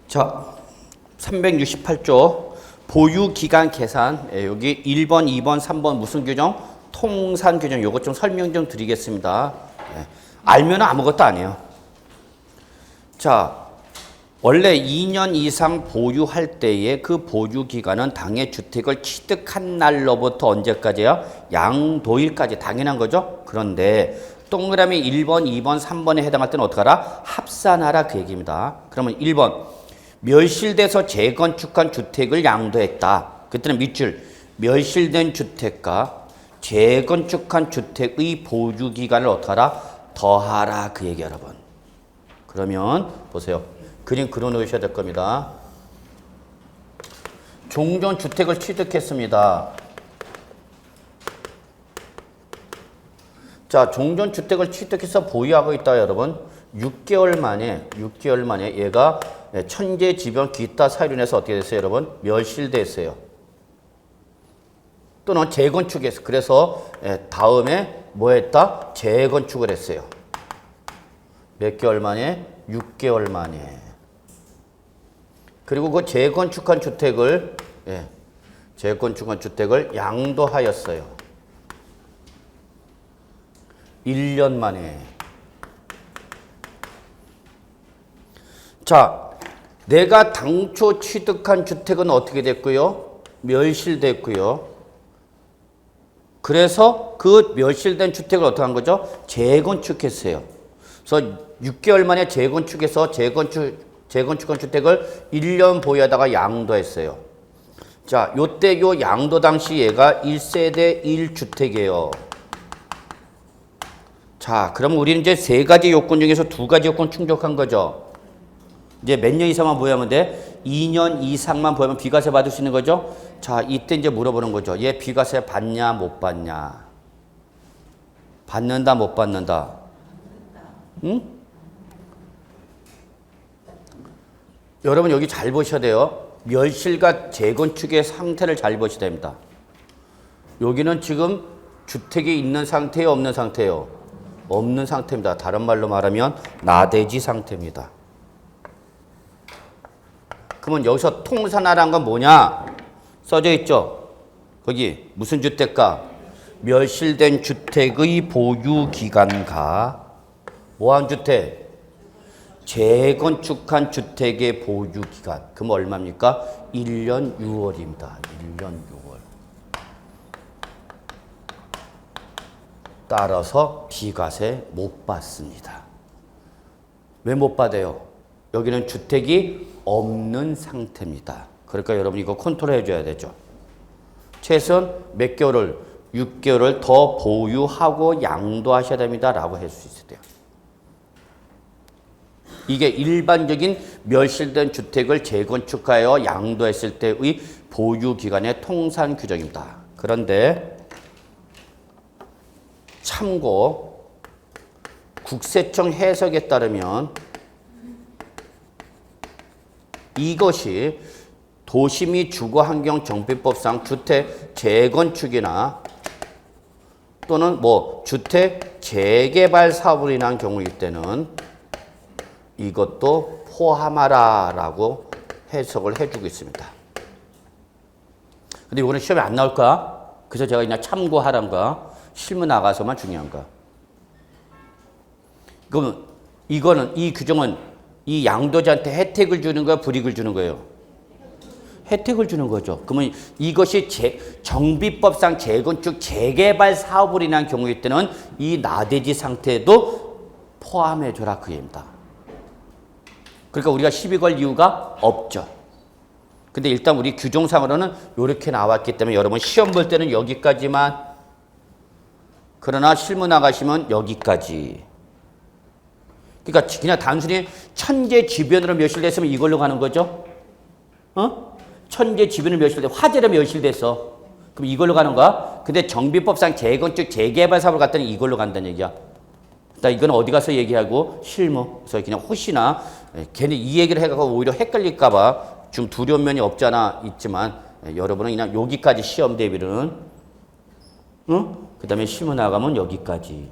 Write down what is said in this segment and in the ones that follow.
자, 368조 보유기간 계산. 여기 1번, 2번, 3번 무슨 규정? 통산 규정. 요것 좀 설명 좀 드리겠습니다. 알면 아무것도 아니에요. 자, 원래 2년 이상 보유할 때의 그 보유기간은 당해 주택을 취득한 날로부터 언제까지요? 양도일까지. 당연한 거죠? 그런데 동그라미 1번, 2번, 3번에 해당할 때는 어떡하라? 합산하라 그 얘기입니다. 그러면 1번 멸실돼서 재건축한 주택을 양도했다. 그때는 밑줄 멸실된 주택과 재건축한 주택의 보유기간을 어떡하라? 더하라 그 얘기 여러분. 그러면 보세요. 그림 그려놓으셔야 될 겁니다. 종전주택을 취득했습니다. 자, 종전주택을 취득해서 보유하고 있다 여러분. 6개월 만에 얘가 천재지변 기타 사유로 인해서 어떻게 됐어요 여러분? 멸실됐어요. 또는 재건축했어요. 그래서 다음에 뭐 했다? 재건축을 했어요. 몇 개월 만에? 6개월 만에. 그리고 그 재건축한 주택을 양도하였어요. 1년 만에. 자, 내가 당초 취득한 주택은 어떻게 됐고요? 멸실됐고요. 그래서 그 멸실된 주택을 어떻게 한 거죠? 재건축했어요. 그래서 6개월 만에 재건축해서 재건축한 주택을 1년 보유하다가 양도했어요. 자, 요때 요 양도 당시 얘가 1세대 1주택이에요. 자, 그럼 우리는 이제 세 가지 요건 중에서 두 가지 요건 충족한 거죠. 이제 몇 년 이상만 보유하면 돼? 2년 이상만 보유하면 비과세 받을 수 있는 거죠? 자, 이때 이제 물어보는 거죠. 얘 비과세 받냐, 못 받냐? 받는다, 못 받는다? 응? 여러분 여기 잘 보셔야 돼요. 멸실과 재건축의 상태를 잘 보셔야 됩니다. 여기는 지금 주택이 있는 상태예요, 없는 상태예요? 없는 상태입니다. 다른 말로 말하면 나대지 상태입니다. 그러면 여기서 통산하라는 건 뭐냐? 써져 있죠? 거기 무슨 주택가? 멸실된 주택의 보유기간과 뭐한 주택? 재건축한 주택의 보유기간. 그럼 얼마입니까? 1년 6월입니다. 1년 6월. 따라서 비과세 못 받습니다. 왜 못 받아요? 여기는 주택이 없는 상태입니다. 그러니까 여러분 이거 컨트롤 해줘야 되죠. 최소한 몇 개월을? 6개월을 더 보유하고 양도하셔야 됩니다. 라고 할 수 있어야 돼요. 이게 일반적인 멸실된 주택을 재건축하여 양도했을 때의 보유기간의 통산 규정입니다. 그런데 참고 국세청 해석에 따르면 이것이 도시 및 주거환경정비법상 주택 재건축이나 또는 뭐 주택 재개발 사업으로 인한 경우일 때는 이것도 포함하라라고 해석을 해주고 있습니다. 근데 이거는 시험에 안 나올 거야. 그래서 제가 그냥 참고하라는 거야. 실무 나가서만 중요한 거야. 그러면 이거는 이 규정은 이 양도자한테 혜택을 주는 거야, 불이익을 주는 거예요? 혜택을 주는 거죠. 그러면 이것이 정비법상 재건축, 재개발 사업으로 인한 경우일 때는 이 나대지 상태도 포함해줘라 그 얘기입니다. 그러니까 우리가 시비 걸 이유가 없죠. 근데 일단 우리 규정상으로는 이렇게 나왔기 때문에 여러분 시험 볼 때는 여기까지만, 그러나 실무 나가시면 여기까지. 그러니까 그냥 단순히 천재지변으로 멸실됐으면 이걸로 가는 거죠. 천재지변으로 멸실됐어. 화재로 멸실됐어. 그럼 이걸로 가는 거야. 근데 정비법상 재건축, 재개발 사업을 갔더니 이걸로 간다는 얘기야. 나 이건 어디 가서 얘기하고 실무. 그래서 그냥 혹시나 괜히 이 얘기를 해가지고 오히려 헷갈릴까 봐 좀 두려운 면이 없잖아 있지만 여러분은 그냥 여기까지 시험 대비는 그 다음에 실무 나가면 여기까지.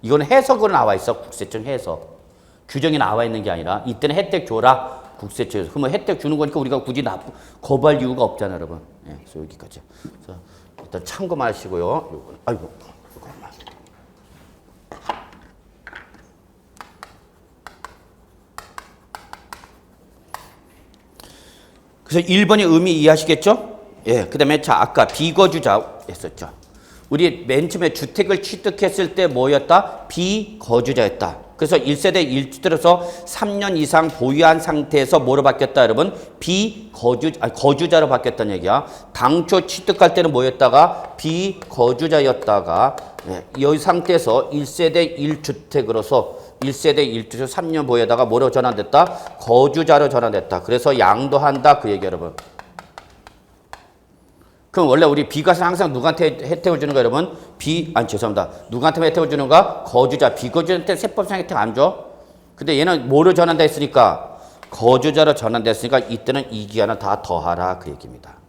이거는 해석으로 나와 있어. 국세청 해석. 규정이 나와 있는 게 아니라 이때는 혜택 줘라. 국세청에서. 그러면 혜택 주는 거니까 우리가 굳이 거부할 이유가 없잖아요, 여러분. 예, 그래서 여기까지. 그래서 일단 참고만 하시고요. 요거, 아이고, 잠깐만. 그래서 1번의 의미 이해하시겠죠? 예, 그 다음에 자, 아까 비거주자 했었죠. 우리 맨 처음에 주택을 취득했을 때 뭐였다? 비거주자였다. 그래서 1세대 1주택에서 3년 이상 보유한 상태에서 뭐로 바뀌었다, 여러분? 거주자로 바뀌었다는 얘기야. 당초 취득할 때는 뭐였다가? 비거주자였다가, 예, 이 상태에서 1세대 1주택으로서 1세대 1주택 3년 보유하다가 뭐로 전환됐다? 거주자로 전환됐다. 그래서 양도한다, 그 얘기 여러분. 그럼 원래 우리 비과세는 항상 누구한테 혜택을 주는 거 여러분? 죄송합니다. 누구한테 혜택을 주는 거? 거주자. 비거주자한테 세법상 혜택 안 줘. 근데 얘는 뭐로 전환됐으니까? 거주자로 전환됐으니까 이때는 이 기간을 다 더하라, 그 얘기입니다.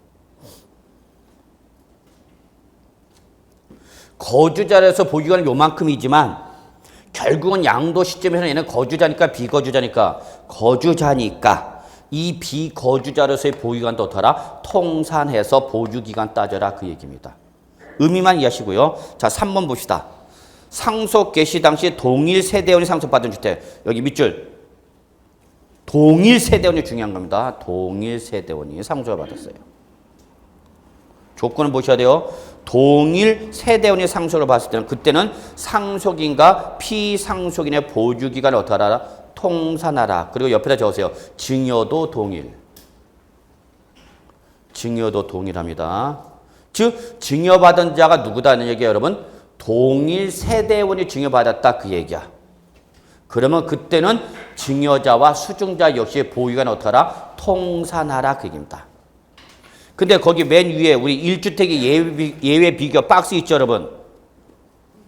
거주자라서 보유기간은 요만큼이지만 결국은 양도 시점에서는 얘는 거주자니까 비거주자니까 이 비거주자로서의 보유기간도 더하라. 통산해서 보유기간 따져라, 그 얘기입니다. 의미만 이해하시고요. 자, 3번 봅시다. 상속 개시 당시 동일 세대원이 상속받은 주택. 여기 밑줄. 동일 세대원이 중요한 겁니다. 동일 세대원이 상속을 받았어요. 조건을 보셔야 돼요. 동일 세대원이 상속을 받았을 때는 그때는 상속인과 피상속인의 보유기간을 어떻게 하라? 통산하라. 그리고 옆에다 적으세요. 증여도 동일. 증여도 동일합니다. 즉 증여받은 자가 누구다는 얘기예요, 여러분? 동일 세대원이 증여받았다, 그 얘기야. 그러면 그때는 증여자와 수증자 역시 보유기간을 어떻게 하라? 통산하라, 그 얘기입니다. 근데 거기 맨 위에 우리 1주택의 예외 비교 박스 있죠, 여러분?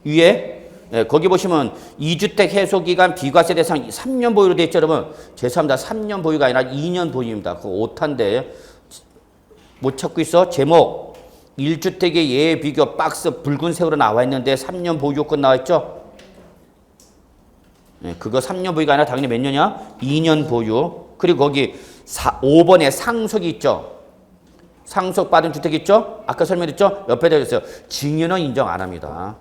위에 예, 거기 보시면 2주택 해소기간 비과세 대상 3년 보유로 되어 있죠, 여러분? 죄송합니다. 3년 보유가 아니라 2년 보유입니다. 그거 오타인데 못 찾고 있어? 제목 1주택의 예외 비교 박스 붉은색으로 나와 있는데 3년 보유 요건 나와 있죠? 예, 그거 3년 보유가 아니라 당연히 몇 년이야? 2년 보유. 그리고 거기 5번에 상속이 있죠? 상속받은 주택 있죠? 아까 설명했죠? 옆에 되어 있어요. 증여는 인정 안 합니다.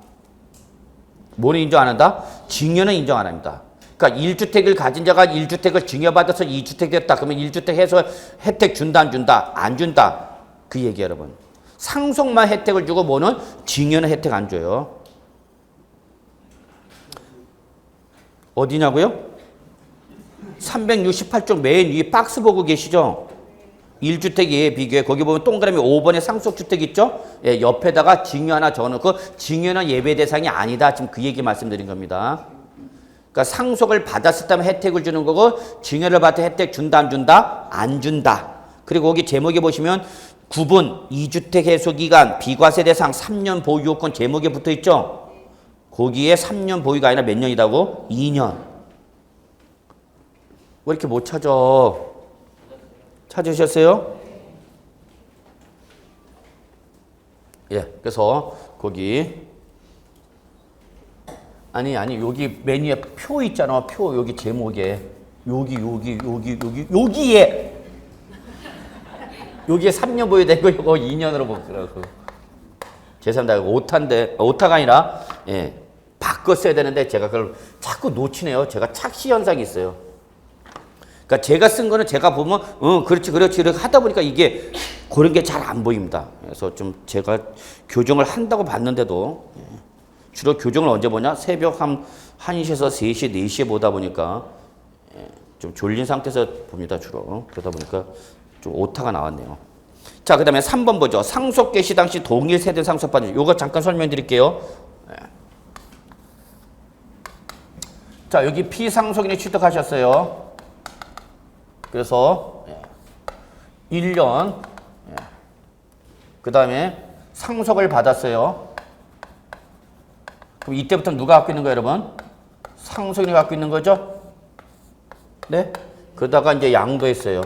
뭐는 인정 안 한다? 증여는 인정 안 합니다. 그러니까 1주택을 가진 자가 1주택을 증여받아서 2주택 됐다. 그러면 1주택 해서 혜택 준다, 안 준다? 안 준다. 그 얘기 여러분. 상속만 혜택을 주고 뭐는? 증여는 혜택 안 줘요. 어디냐고요? 368쪽 맨 위에 박스 보고 계시죠? 1주택 예외 비교에 거기 보면 동그라미 5번에 상속주택 있죠? 예, 옆에다가 증여 하나 적어놓고 증여는 예외 대상이 아니다. 지금 그 얘기 말씀드린 겁니다. 그러니까 상속을 받았을 때 혜택을 주는 거고 증여를 받을 때 혜택 준다, 안 준다? 안 준다. 그리고 거기 제목에 보시면 9분 2주택 해소기간 비과세 대상 3년 보유 요건 제목에 붙어 있죠? 거기에 3년 보유가 아니라 몇 년이라고? 2년. 왜 이렇게 못 찾아? 찾으셨어요? 예, 그래서 거기 아니 여기 메뉴에 표 있잖아. 표 여기 제목에 여기에 3년 보유되고 이거 2년으로 먹더라고. 죄송합니다. 오타가 아니라 예, 바꿨어야 되는데 제가 그걸 자꾸 놓치네요. 제가 착시 현상이 있어요. 그러니까 제가 쓴 거는 제가 보면 그렇지 이렇게 하다 보니까 이게 그런 게 잘 안 보입니다. 그래서 좀 제가 교정을 한다고 봤는데도 주로 교정을 언제 보냐? 새벽 1시에서 3시, 4시에 보다 보니까 좀 졸린 상태에서 봅니다. 주로. 그러다 보니까 좀 오타가 나왔네요. 자, 그 다음에 3번 보죠. 상속 개시 당시 동일 세대 상속받은 요거 잠깐 설명드릴게요. 자, 여기 피상속인이 취득하셨어요. 그래서 1년 그 다음에 상속을 받았어요. 그럼 이때부터 누가 갖고 있는 거예요, 여러분? 상속인이 갖고 있는 거죠? 네? 그러다가 이제 양도했어요.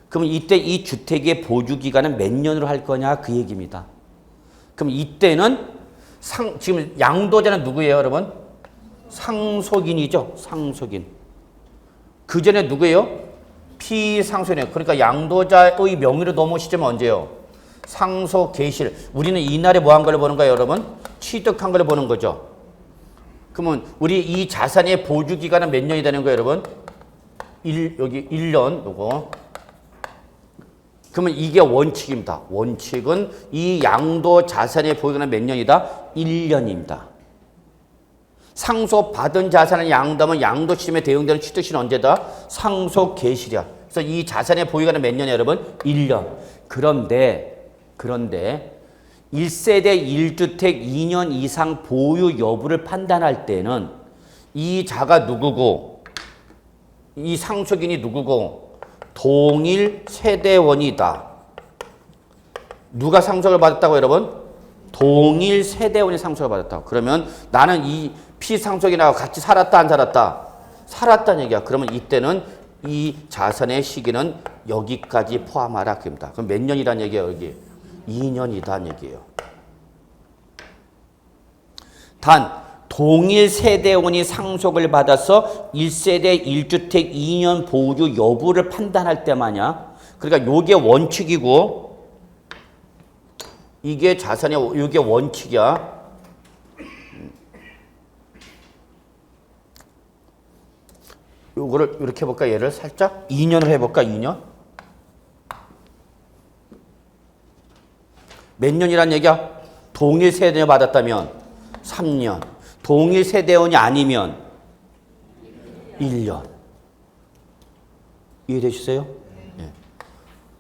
그럼 이때 이 주택의 보유 기간은 몇 년으로 할 거냐 그 얘기입니다. 그럼 이때는 지금 양도자는 누구예요, 여러분? 상속인이죠, 상속인. 그 전에 누구예요? 피상속이네요. 그러니까 양도자의 명의로 넘어온 시점은 언제예요? 상속 개시일. 우리는 이날에 뭐 한 걸 보는 거예요, 여러분? 취득한 걸 보는 거죠. 그러면 우리 이 자산의 보유 기간은 몇 년이 되는 거예요, 여러분? 여기 1년 요거. 그러면 이게 원칙입니다. 원칙은 이 양도 자산의 보유 기간은 몇 년이다? 1년입니다. 상속받은 자산을 양도하면 양도 시점에 대응되는 취득시는 언제다? 상속 개시일이야. 그래서 이 자산의 보유 기간은 몇 년이에요, 여러분? 1년. 그런데 1세대 1주택 2년 이상 보유 여부를 판단할 때는 이 자가 누구고 이 상속인이 누구고 동일 세대원이다. 누가 상속을 받았다고 여러분? 동일 세대원이 상속을 받았다고. 그러면 나는 이 피상속인하고 같이 살았다 안 살았다? 살았다는 얘기야. 그러면 이때는 이 자산의 시기는 여기까지 포함하라 그럽니다. 그럼 몇 년이란 얘기예요, 여기? 2년이다는 얘기예요. 단 동일 세대원이 상속을 받아서 1세대 1주택 2년 보유 여부를 판단할 때만이야. 그러니까 요게 원칙이고 이게 자산의 요게 원칙이야. 요거를 이렇게 해볼까? 얘를 살짝 2년을 해볼까? 2년? 몇 년이란 얘기야? 동일 세대원이 받았다면 3년. 동일 세대원이 아니면 1년. 이해되시세요? 네.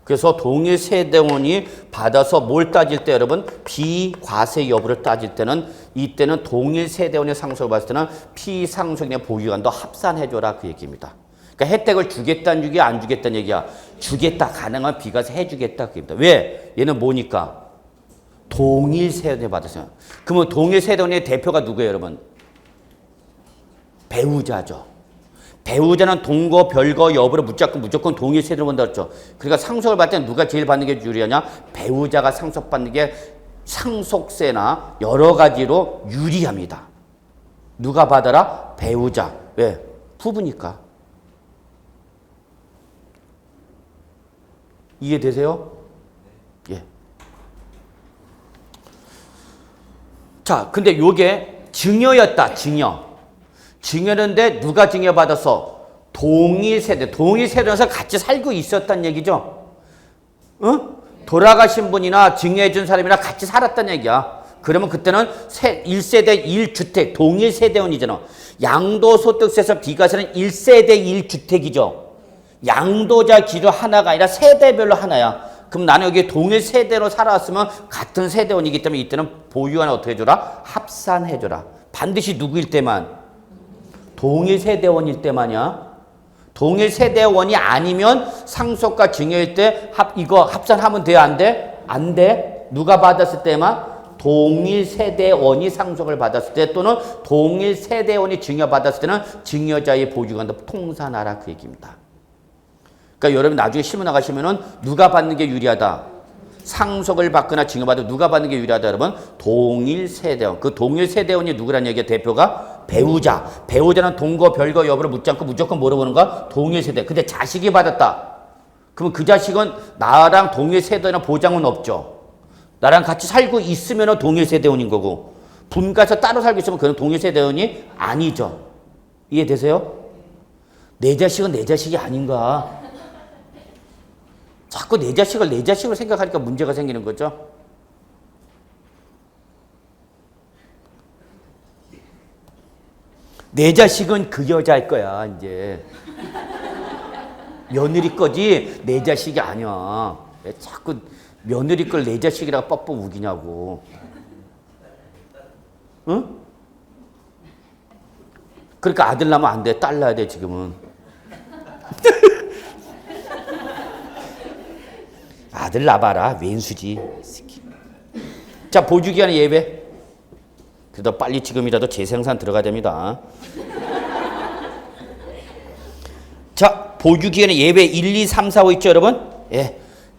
그래서 동일 세대원이 받아서 뭘 따질 때 여러분? 비과세 여부를 따질 때는 이때는 동일 세대원의 상속을 받을 때는 피상속인의 보유기간도 합산해줘라 그 얘기입니다. 그러니까 혜택을 주겠다는 얘기야 안 주겠다는 얘기야? 주겠다. 가능하면 비과세 해주겠다 그 얘기입니다. 왜? 얘는 뭐니까? 동일 세대원이 받았어요. 그러면 동일 세대원의 대표가 누구예요, 여러분? 배우자죠. 배우자는 동거, 별거 여부를 무조건 동일 세대로 본다 그랬죠. 그러니까 상속을 받을 때는 누가 제일 받는 게 유리하냐? 배우자가 상속받는 게 상속세나 여러 가지로 유리합니다. 누가 받아라? 배우자. 왜? 부부니까. 이해되세요? 예. 자, 근데 요게 증여였다, 증여. 증여는데 누가 증여받았어? 동일 세대. 동일 세대에서 같이 살고 있었단 얘기죠. 어? 돌아가신 분이나 증여해준 사람이랑 같이 살았단 얘기야. 그러면 그때는 1세대 1주택, 동일 세대원이잖아. 양도소득세에서 비과세는 1세대 1주택이죠. 양도자 기준 하나가 아니라 세대별로 하나야. 그럼 나는 여기 동일 세대로 살아왔으면 같은 세대원이기 때문에 이때는 보유하나 어떻게 해줘라? 합산해줘라. 반드시 누구일 때만? 동일 세대원일 때만이야. 동일 세대원이 아니면 상속과 증여일 때 이거 합산하면 돼요? 안 돼? 안 돼. 누가 받았을 때만? 동일 세대원이 상속을 받았을 때 또는 동일 세대원이 증여받았을 때는 증여자의 보유기간도 통산하라 그 얘기입니다. 그러니까 여러분 나중에 실무 나가시면은 누가 받는 게 유리하다? 상속을 받거나 증여받아 누가 받는 게 유리하다 여러분? 동일 세대원. 그 동일 세대원이 누구란 얘기야? 대표가 배우자. 배우자는 동거 별거 여부를 묻지 않고 무조건 물어보는 거야? 동일 세대. 근데 자식이 받았다. 그러면 그 자식은 나랑 동일 세대나 보장은 없죠. 나랑 같이 살고 있으면 동일 세대원인 거고 분가해서 따로 살고 있으면 그건 동일 세대원이 아니죠. 이해되세요? 내 자식은 내 자식이 아닌가? 자꾸 내 자식으로 생각하니까 문제가 생기는 거죠. 내 자식은 그 여자일 거야, 이제. 며느리 거지 내 자식이 아니야. 왜 자꾸 며느리 걸 내 자식이라고 뻑뻑 우기냐고. 응? 그러니까 아들 낳으면 안 돼. 딸 낳아야 돼, 지금은. 아들 낳아봐라. 왼수지. 자, 보유기간의 예배. 그래도 빨리 지금이라도 재생산 들어가야 됩니다. 자, 보유기간의 예배 1, 2, 3, 4, 5 있죠, 여러분? 예.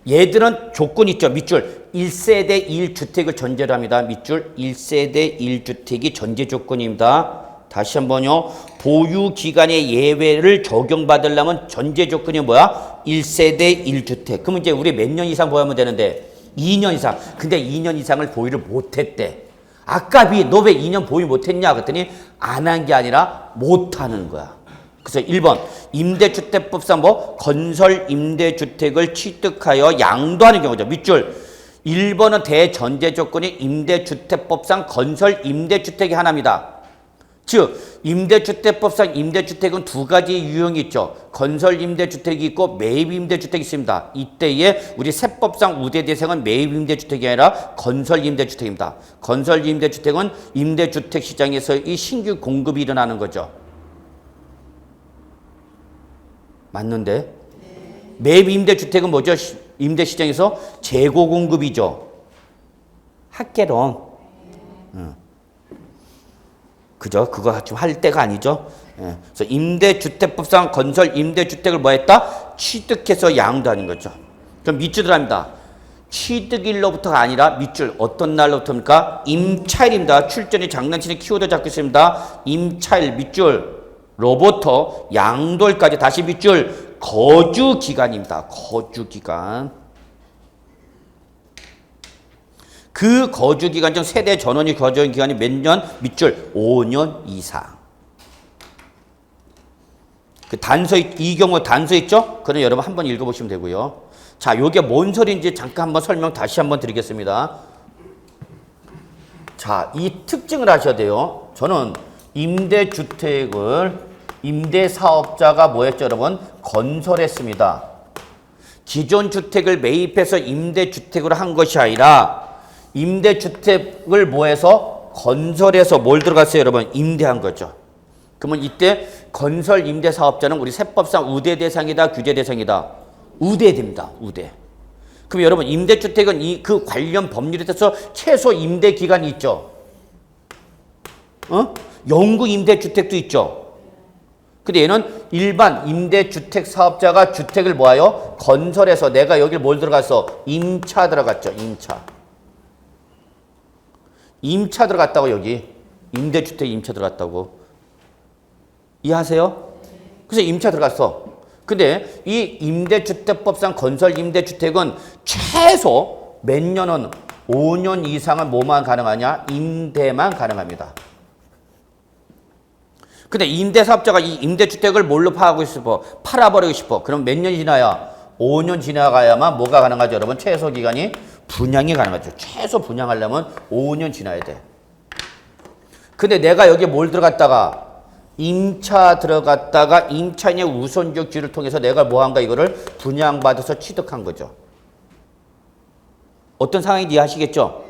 얘들은 조건 있죠. 밑줄 1세대 1주택을 전제로 합니다. 밑줄 1세대 1주택이 전제 조건입니다. 다시 한번요. 보유 기간의 예외를 적용받으려면 전제 조건이 뭐야? 1세대 1주택. 그러면 이제 우리 몇 년 이상 보유하면 되는데 2년 이상. 근데 2년 이상을 보유를 못했대. 아까비 너 왜 2년 보유 못했냐? 그랬더니 안 한 게 아니라 못하는 거야. 그래서 1번 임대주택법상 건설 임대주택을 취득하여 양도하는 경우죠. 밑줄 1번은 대전제 조건이 임대주택법상 건설 임대주택이 하나입니다. 즉 임대주택법상 임대주택은 두 가지 유형이 있죠. 건설 임대주택이 있고 매입 임대주택이 있습니다. 이때에 우리 세법상 우대 대상은 매입 임대주택이 아니라 건설 임대주택입니다. 건설 임대주택은 임대주택 시장에서의 신규 공급이 일어나는 거죠. 맞는데? 매입 임대주택은 뭐죠? 임대시장에서 재고 공급이죠. 학개론. 그죠? 그거 지금 할 때가 아니죠. 예. 그래서 임대주택법상 건설 임대주택을 뭐 했다? 취득해서 양도하는 거죠. 그럼 밑줄 들어갑니다. 취득일로부터가 아니라 밑줄 어떤 날로부터입니까? 임차일입니다. 출전이 장난치는 키워드 잡고 있습니다. 임차일 밑줄로부터 양도일까지 다시 밑줄 거주기간입니다. 거주기간. 그 거주기간 중 세대 전원이 거주한 기간이 몇 년? 밑줄 5년 이상. 그 단서, 이 경우 단서 있죠? 그럼 여러분 한번 읽어보시면 되고요. 자, 요게 뭔 소리인지 잠깐 한번 설명 다시 한번 드리겠습니다. 자, 이 특징을 아셔야 돼요. 저는 임대주택을 임대사업자가 뭐 했죠, 여러분? 건설했습니다. 기존 주택을 매입해서 임대주택으로 한 것이 아니라 임대주택을 뭐해서 건설해서 뭘 들어갔어요, 여러분? 임대한 거죠. 그러면 이때 건설 임대사업자는 우리 세법상 우대 대상이다, 규제 대상이다? 우대됩니다. 우대. 그럼 여러분 임대주택은 그 관련 법률에 따라서 최소 임대 기간이 있죠. 영구 임대주택도 있죠. 근데 얘는 일반 임대주택 사업자가 주택을 뭐하여? 건설해서 내가 여기 뭘 들어갔어? 임차 들어갔죠. 임차 들어갔다고 여기. 임대주택 임차 들어갔다고. 이해하세요? 그래서 임차 들어갔어. 근데 이 임대주택법상 건설 임대주택은 최소 몇 년은 5년 이상은 뭐만 가능하냐? 임대만 가능합니다. 근데 임대사업자가 이 임대주택을 뭘로 파하고 싶어? 팔아버리고 싶어. 그럼 몇 년이 지나야? 5년 지나가야만 뭐가 가능하죠, 여러분? 최소 기간이 분양이 가능하죠. 최소 분양하려면 5년 지나야 돼. 근데 내가 여기에 뭘 들어갔다가 임차 들어갔다가 임차인의 우선적 지위를 통해서 내가 뭐한가 이거를 분양받아서 취득한 거죠. 어떤 상황인지 이해하시겠죠?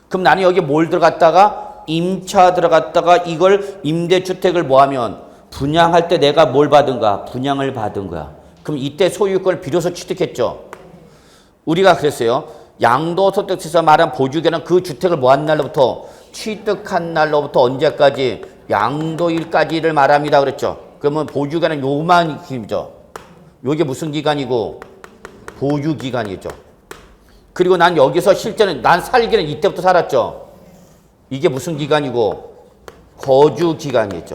그럼 나는 여기 뭘 들어갔다가 임차 들어갔다가 이걸 임대주택을 뭐하면 분양할 때 내가 뭘 받은가? 분양을 받은 거야. 그럼 이때 소유권을 비로소 취득했죠. 우리가 그랬어요. 양도소득세에서 말한 보유기간은 그 주택을 뭐한 날로부터? 취득한 날로부터 언제까지? 양도일까지를 말합니다. 그랬죠. 그러면 보유기간은 요만 기간이죠. 요게 무슨 기간이고? 보유기간이죠. 그리고 난 여기서 실제는 난 살기는 이때부터 살았죠. 이게 무슨 기간이고? 거주기간이죠.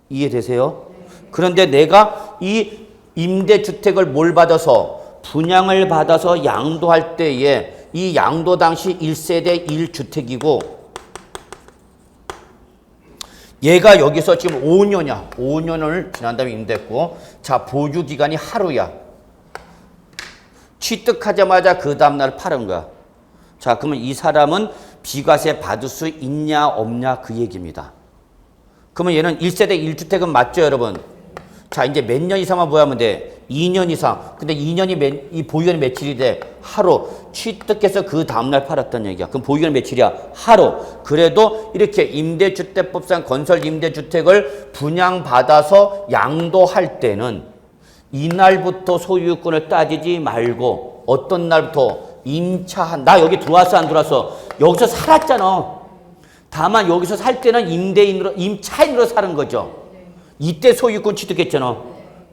이해되세요? 그런데 내가 이 임대주택을 뭘 받아서? 분양을 받아서 양도할 때에 이 양도 당시 1세대 1주택이고 얘가 여기서 지금 5년이야. 5년을 지난 다음에 임대했고 자, 보유기간이 하루야. 취득하자마자 그 다음날 팔은 거야. 자, 그러면 이 사람은 비과세 받을 수 있냐 없냐 그 얘기입니다. 그러면 얘는 1세대 1주택은 맞죠, 여러분? 자, 이제 몇 년 이상만 보유하면 돼? 2년 이상. 근데 2년이 이 보유기간이 며칠이 돼? 하루. 취득해서 그 다음날 팔았다는 얘기야. 그럼 보유기간이 며칠이야? 하루. 그래도 이렇게 임대주택법상 건설 임대주택을 분양받아서 양도할 때는 이날부터 소유권을 따지지 말고 어떤 날부터 임차한 나 여기 들어왔어 안 들어왔어? 여기서 살았잖아. 다만 여기서 살 때는 임대인으로 임차인으로 사는 거죠. 이때 소유권 취득했잖아.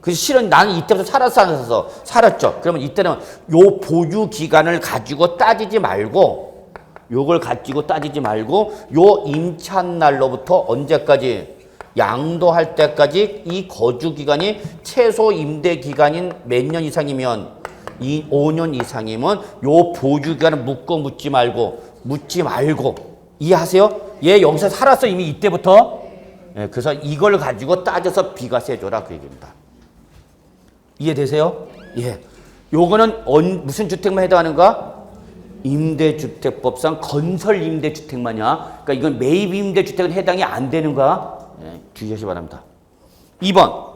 그래서 실은 나는 이때부터 살았어 안 살았어? 살았죠. 그러면 이때는 요 보유 기간을 가지고 따지지 말고 요걸 가지고 따지지 말고 요 임차한 날로부터 언제까지? 양도할 때까지 이 거주 기간이 최소 임대 기간인 몇 년 이상이면 5년 이상이면 요 보유 기간을 묻지 말고 이해하세요? 얘 여기서 살았어 이미 이때부터. 예, 그래서 이걸 가지고 따져서 비과세 줘라 그 얘기입니다. 이해되세요? 예. 요거는 무슨 주택만 해당하는가? 임대주택법상 건설 임대주택만이야. 그러니까 이건 매입 임대주택은 해당이 안 되는가? 예, 주의하시기 바랍니다. 2번.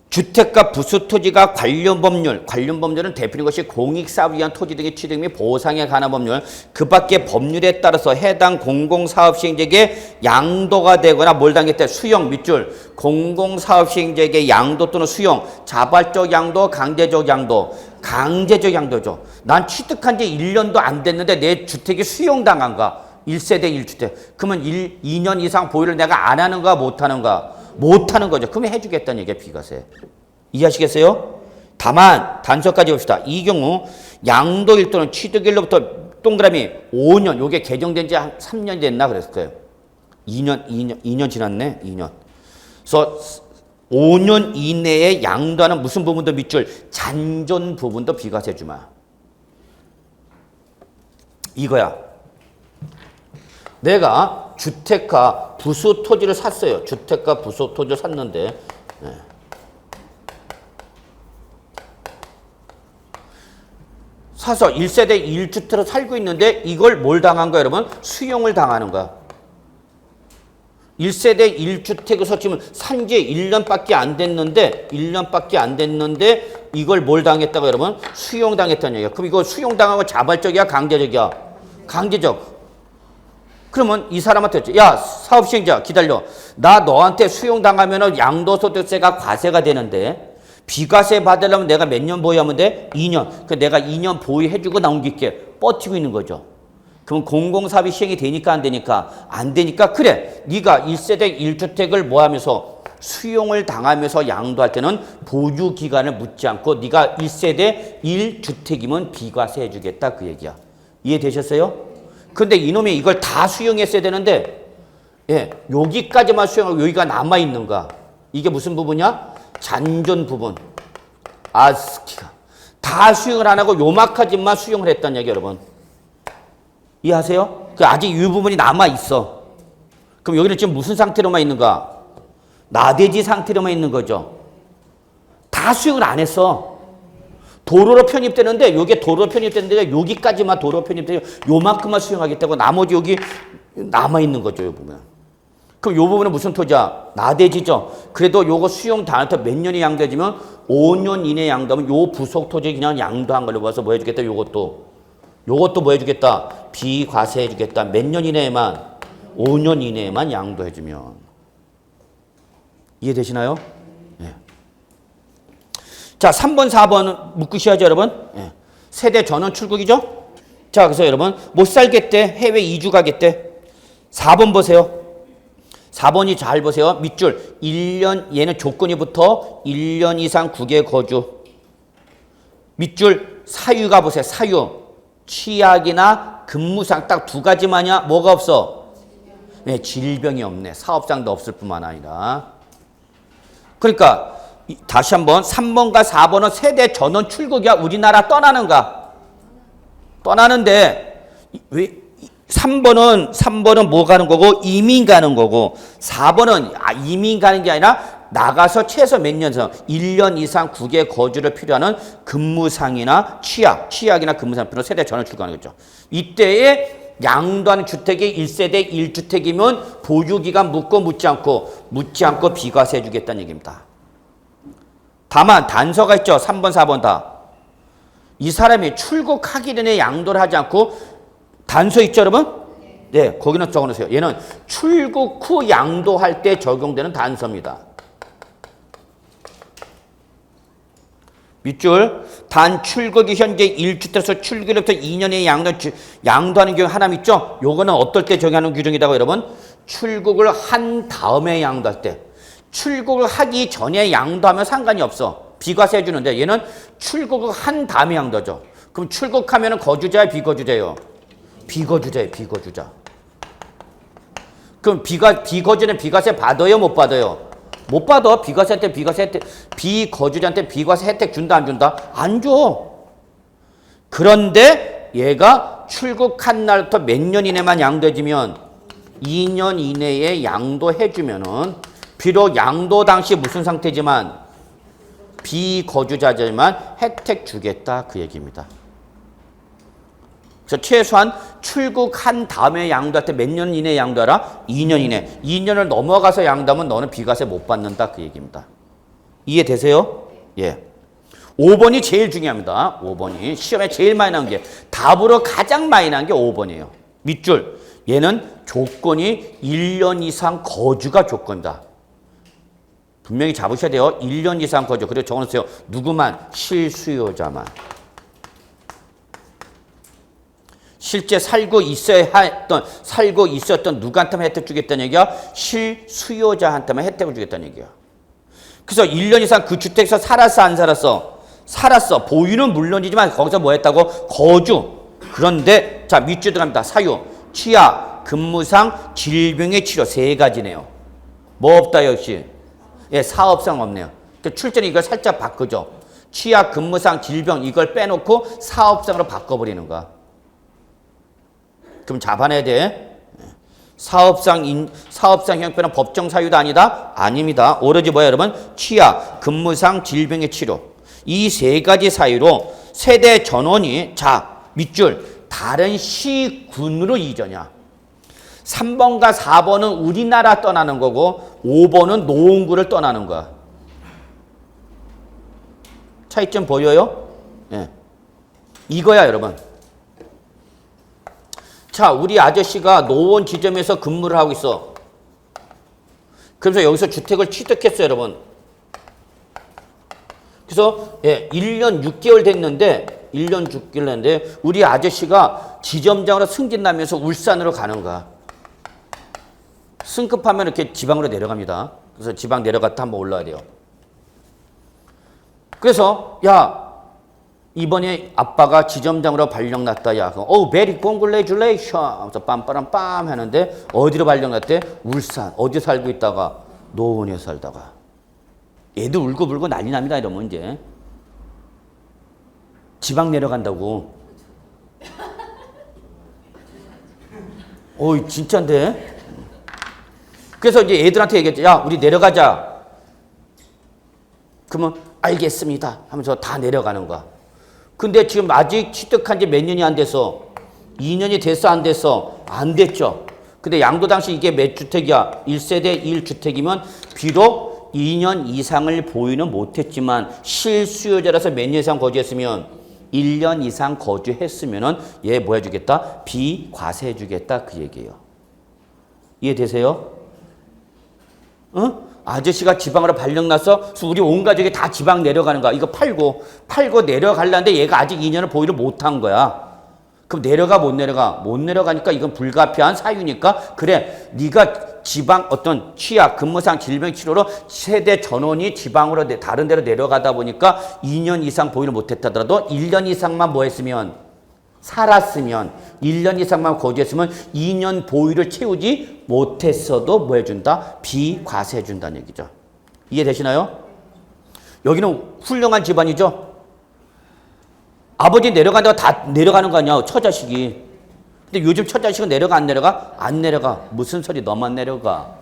주택과 부수토지가 관련 법률은 대표적인 것이 공익사업을 위한 토지 등의 취득 및 보상에 관한 법률, 그 밖의 법률에 따라서 해당 공공사업 시행자에게 양도가 되거나 뭘 당했다. 수용 밑줄, 공공사업 시행자에게 양도 또는 수용, 자발적 양도, 강제적 양도죠. 난 취득한 지 1년도 안 됐는데 내 주택이 수용당한가? 1세대 1주택. 그러면 2년 이상 보유를 내가 안 하는가, 못 하는가? 못 하는 거죠. 그러면 해주겠다는 얘기야, 비과세. 이해하시겠어요? 다만, 단서까지 봅시다. 이 경우, 양도일 또는 취득일로부터 동그라미 5년, 요게 개정된 지 한 3년이 됐나 그랬을 거예요. 2년 지났네, 2년. 그래서 5년 이내에 양도하는 무슨 부분도 밑줄, 잔존 부분도 비과세 주마. 이거야. 내가 주택과 부수 토지를 샀어요. 주택과 부수 토지를 샀는데 네. 사서 1세대 1주택으로 살고 있는데 이걸 뭘 당한 거야 여러분? 수용을 당하는 거야. 1세대 1주택에서 지금 산 지 1년밖에 안 됐는데 이걸 뭘 당했다고 여러분? 수용당했다는 얘기야. 그럼 이거 수용당하고 자발적이야? 강제적이야? 강제적. 그러면 이 사람한테 야 사업시행자 기다려. 나 너한테 수용당하면 양도소득세가 과세가 되는데 비과세 받으려면 내가 몇 년 보유하면 돼? 2년. 그 내가 2년 보유해주고 넘길게. 버티고 있는 거죠. 그럼 공공사업이 시행이 되니까 안 되니까? 안 되니까 그래. 네가 1세대 1주택을 뭐 하면서 수용을 당하면서 양도할 때는 보유 기간을 묻지 않고 네가 1세대 1주택이면 비과세 해주겠다 그 얘기야. 이해되셨어요? 근데 이놈이 이걸 다 수용했어야 되는데 예, 여기까지만 수용하고 여기가 남아있는가? 이게 무슨 부분이야? 잔존 부분. 아스키가. 다 수용을 안 하고 요만까지만 수용을 했다는 얘기 여러분. 이해하세요? 아직 이 부분이 남아있어. 그럼 여기는 지금 무슨 상태로만 있는가? 나대지 상태로만 있는 거죠. 다 수용을 안 했어. 도로로 편입되는데 여기에 도로로 편입되는데 여기까지만 도로 편입되고 요만큼만 수용하겠다고 나머지 여기 남아있는 거죠. 요 부분. 그럼 요 부분은 무슨 토지야? 나대지죠. 그래도 요거 수용 다한테 몇 년이 양도해지면 5년 이내에 양도하면 요 부속 토지 그냥 양도한 걸로 봐서 뭐 해주겠다. 요것도 뭐 해주겠다. 비과세 해주겠다. 몇 년 이내에만? 5년 이내에만 양도해주면. 이해되시나요? 네. 자, 3번, 4번 묶으셔야죠, 여러분. 네. 세대 전원 출국이죠? 자, 그래서 여러분, 못 살겠대. 해외 이주 가겠대. 4번 보세요. 4번이 잘 보세요. 밑줄. 1년, 얘는 조건이 붙어 1년 이상 국외 거주. 밑줄, 사유가 보세요. 사유. 취약이나 근무상 딱 두 가지만이야. 뭐가 없어? 네, 질병이 없네. 사업장도 없을 뿐만 아니라. 그러니까 다시 한번 3번과 4번은 세대 전원 출국이야. 우리나라 떠나는가? 떠나는데 왜 3번은 뭐 가는 거고 이민 가는 거고 4번은 이민 가는 게 아니라 나가서 최소 몇 년 전 1년 이상 국외 거주를 필요하는 근무상이나 취약이나 근무상 필요 세대 전원 출국하는 거죠. 이때에 양도하는 주택이 1세대 1주택이면 보유기간 묻지 않고 비과세 해주겠다는 얘기입니다. 다만 단서가 있죠. 3번, 4번 다. 이 사람이 출국하기 전에 양도를 하지 않고 단서 있죠, 여러분? 네, 거기는 적어놓으세요. 얘는 출국 후 양도할 때 적용되는 단서입니다. 밑줄, 단 출국이 현재 1주택에서 출국으로부터 2년의 양도하는 경우 하나 있죠? 요거는 어떨 때 적용하는 규정이라고 여러분? 출국을 한 다음에 양도할 때. 출국을 하기 전에 양도하면 상관이 없어. 비과세 해주는데 얘는 출국을 한 다음에 양도죠. 그럼 출국하면 거주자야, 비거주자예요? 비거주자예요, 비거주자. 그럼 비거주는 비과세 받아요, 못 받아요? 못 받아. 비과세한테 비과세 혜택, 비거주자한테 비과세 혜택 준다, 안 준다? 안 줘. 그런데 얘가 출국한 날부터 몇 년 이내만 양도해주면 2년 이내에 양도해주면은 비록 양도 당시 무슨 상태지만 비거주자지만 혜택 주겠다 그 얘기입니다. 그래서 최소한 출국한 다음에 양도할 때 몇 년 이내에 양도하라? 2년 이내. 2년을 넘어가서 양도하면 너는 비과세 못 받는다 그 얘기입니다. 이해되세요? 예. 5번이 제일 중요합니다. 5번이 시험에 제일 많이 나온 게 답으로 가장 많이 나온 게 5번이에요. 밑줄. 얘는 조건이 1년 이상 거주가 조건이다. 분명히 잡으셔야 돼요. 1년 이상 거주. 그리고 적어놓으세요. 누구만? 실수요자만. 실제 살고 있었던 누구한테만 혜택 주겠다는 얘기야? 실수요자한테만 혜택을 주겠다는 얘기야. 그래서 1년 이상 그 주택에서 살았어, 안 살았어? 살았어. 보유는 물론이지만 거기서 뭐 했다고? 거주. 그런데 자 밑줄 들어갑니다. 사유, 취약, 근무상, 질병의 치료 세 가지네요. 뭐 없다 역시? 예, 사업상 없네요. 그러니까 출제는 이걸 살짝 바꾸죠. 취약, 근무상, 질병 이걸 빼놓고 사업상으로 바꿔버리는 거야. 그럼 잡아내야 돼. 사업상 형편은 법정 사유도 아니다? 아닙니다. 오로지 뭐야 여러분? 취약, 근무상, 질병의 치료. 이 세 가지 사유로 세대 전원이 자 밑줄 다른 시군으로 이전이야. 3번과 4번은 우리나라 떠나는 거고 5번은 노원구를 떠나는 거야. 차이점 보여요? 예. 이거야 여러분. 자, 우리 아저씨가 노원 지점에서 근무를 하고 있어. 그래서 여기서 주택을 취득했어요, 여러분. 그래서 예, 1년 6개월 됐는데 1년 6개월 됐는데 우리 아저씨가 지점장으로 승진하면서 울산으로 가는 거야. 승급하면 이렇게 지방으로 내려갑니다. 그래서 지방 내려갔다 한번 올라야 돼요. 그래서 야 이번에 아빠가 지점장으로 발령났다. 야, very congratulations. 하면서 빰빠람 빰 하는데 어디로 발령났대? 울산. 어디 살고 있다가? 노원에 살다가. 애들 울고불고 난리 납니다. 이러면 이제. 지방 내려간다고. 어이, 진짠데? 그래서 이제 애들한테 얘기했죠. 야, 우리 내려가자. 그러면 알겠습니다. 하면서 다 내려가는 거야. 근데 지금 아직 취득한 지 몇 년이 안 돼서 2년이 됐어 안 됐어? 안 됐죠. 근데 양도 당시 이게 몇 주택이야? 1세대 1주택이면 비록 2년 이상을 보유는 못했지만 실수요자라서 몇 년 이상 거주했으면 1년 이상 거주했으면은 얘 뭐 해주겠다? 비과세 해주겠다 그 얘기예요. 이해되세요? 어? 아저씨가 지방으로 발령나서 우리 온 가족이 다 지방 내려가는 거야. 이거 팔고 내려가려는데 얘가 아직 2년을 보유를 못한 거야. 그럼 내려가 못 내려가? 못 내려가니까 이건 불가피한 사유니까 그래 네가 지방 어떤 취약, 근무상, 질병 치료로 세대 전원이 지방으로 다른 데로 내려가다 보니까 2년 이상 보유를 못했다더라도 1년 이상만 뭐 했으면 살았으면 1년 이상만 거주했으면 2년 보유를 채우지 못했어도 뭐 해준다? 비과세 해준다는 얘기죠. 이해되시나요? 여기는 훌륭한 집안이죠. 아버지 내려간다고 다 내려가는 거 아니야, 처자식이. 근데 요즘 처자식은 내려가 안 내려가? 안 내려가. 무슨 소리 너만 내려가.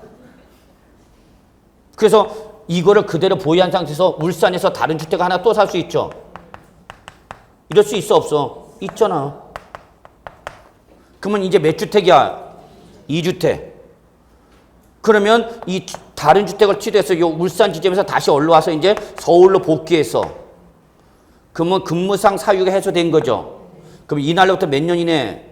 그래서 이거를 그대로 보유한 상태에서 울산에서 다른 주택 하나 또 살 수 있죠. 이럴 수 있어 없어? 있잖아. 그러면 이제 몇 주택이야? 2주택. 그러면 이 다른 주택을 취득해서 요 울산 지점에서 다시 올라와서 이제 서울로 복귀해서 그러면 근무상 사유가 해소된 거죠. 그럼 이날로부터 몇 년 이내?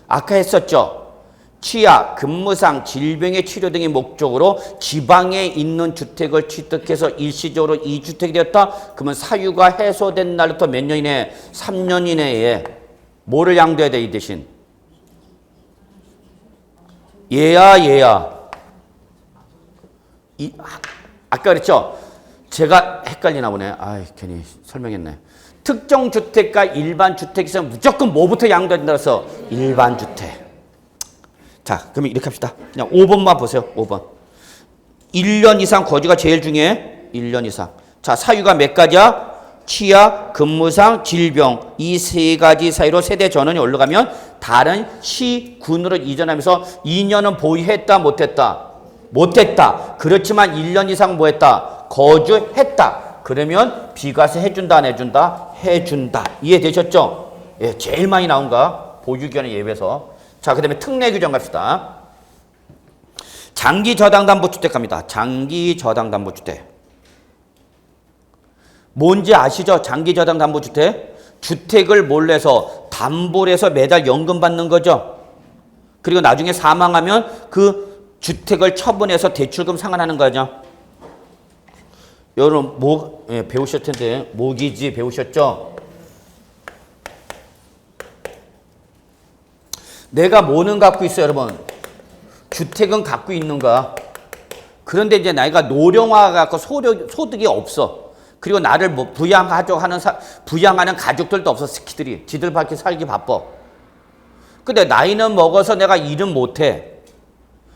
아까 했었죠. 취약, 근무상, 질병의 치료 등의 목적으로 지방에 있는 주택을 취득해서 일시적으로 2주택이 되었다. 그러면 사유가 해소된 날부터 몇 년 이내? 3년 이내에 뭐를 양도해야 돼, 이 대신? 얘야. 아까 그랬죠? 제가 헷갈리나 보네. 아이, 괜히 설명했네. 특정 주택과 일반 주택에서 무조건 뭐부터 양도한다서 일반 주택. 자, 그러면 이렇게 합시다. 그냥 5번만 보세요. 5번. 1년 이상 거주가 제일 중요해. 1년 이상. 자, 사유가 몇 가지야? 취약, 근무상, 질병. 이 세 가지 사이로 세대 전원이 올라가면 다른 시, 군으로 이전하면서 2년은 보유했다, 못했다? 못했다. 그렇지만 1년 이상 뭐했다? 거주했다. 그러면 비과세 해준다, 안 해준다? 해준다. 이해되셨죠? 예, 제일 많이 나온가? 보유기간의 예외에서. 자, 그 다음에 특례 규정 갑시다. 장기 저당담보주택 갑니다. 장기 저당담보주택. 뭔지 아시죠? 장기 저당담보주택. 주택을 몰래서 담보를 해서 매달 연금 받는 거죠. 그리고 나중에 사망하면 그 주택을 처분해서 대출금 상환하는 거죠. 여러분 예, 배우셨을 텐데 모기지 배우셨죠? 내가 뭐는 갖고 있어요, 여러분? 주택은 갖고 있는가? 그런데 이제 나이가 노령화 갖고 소득이 없어. 그리고 나를 뭐 부양하는 가족들도 없어. 스키들이 지들 밖에 살기 바빠. 근데 나이는 먹어서 내가 일은 못해.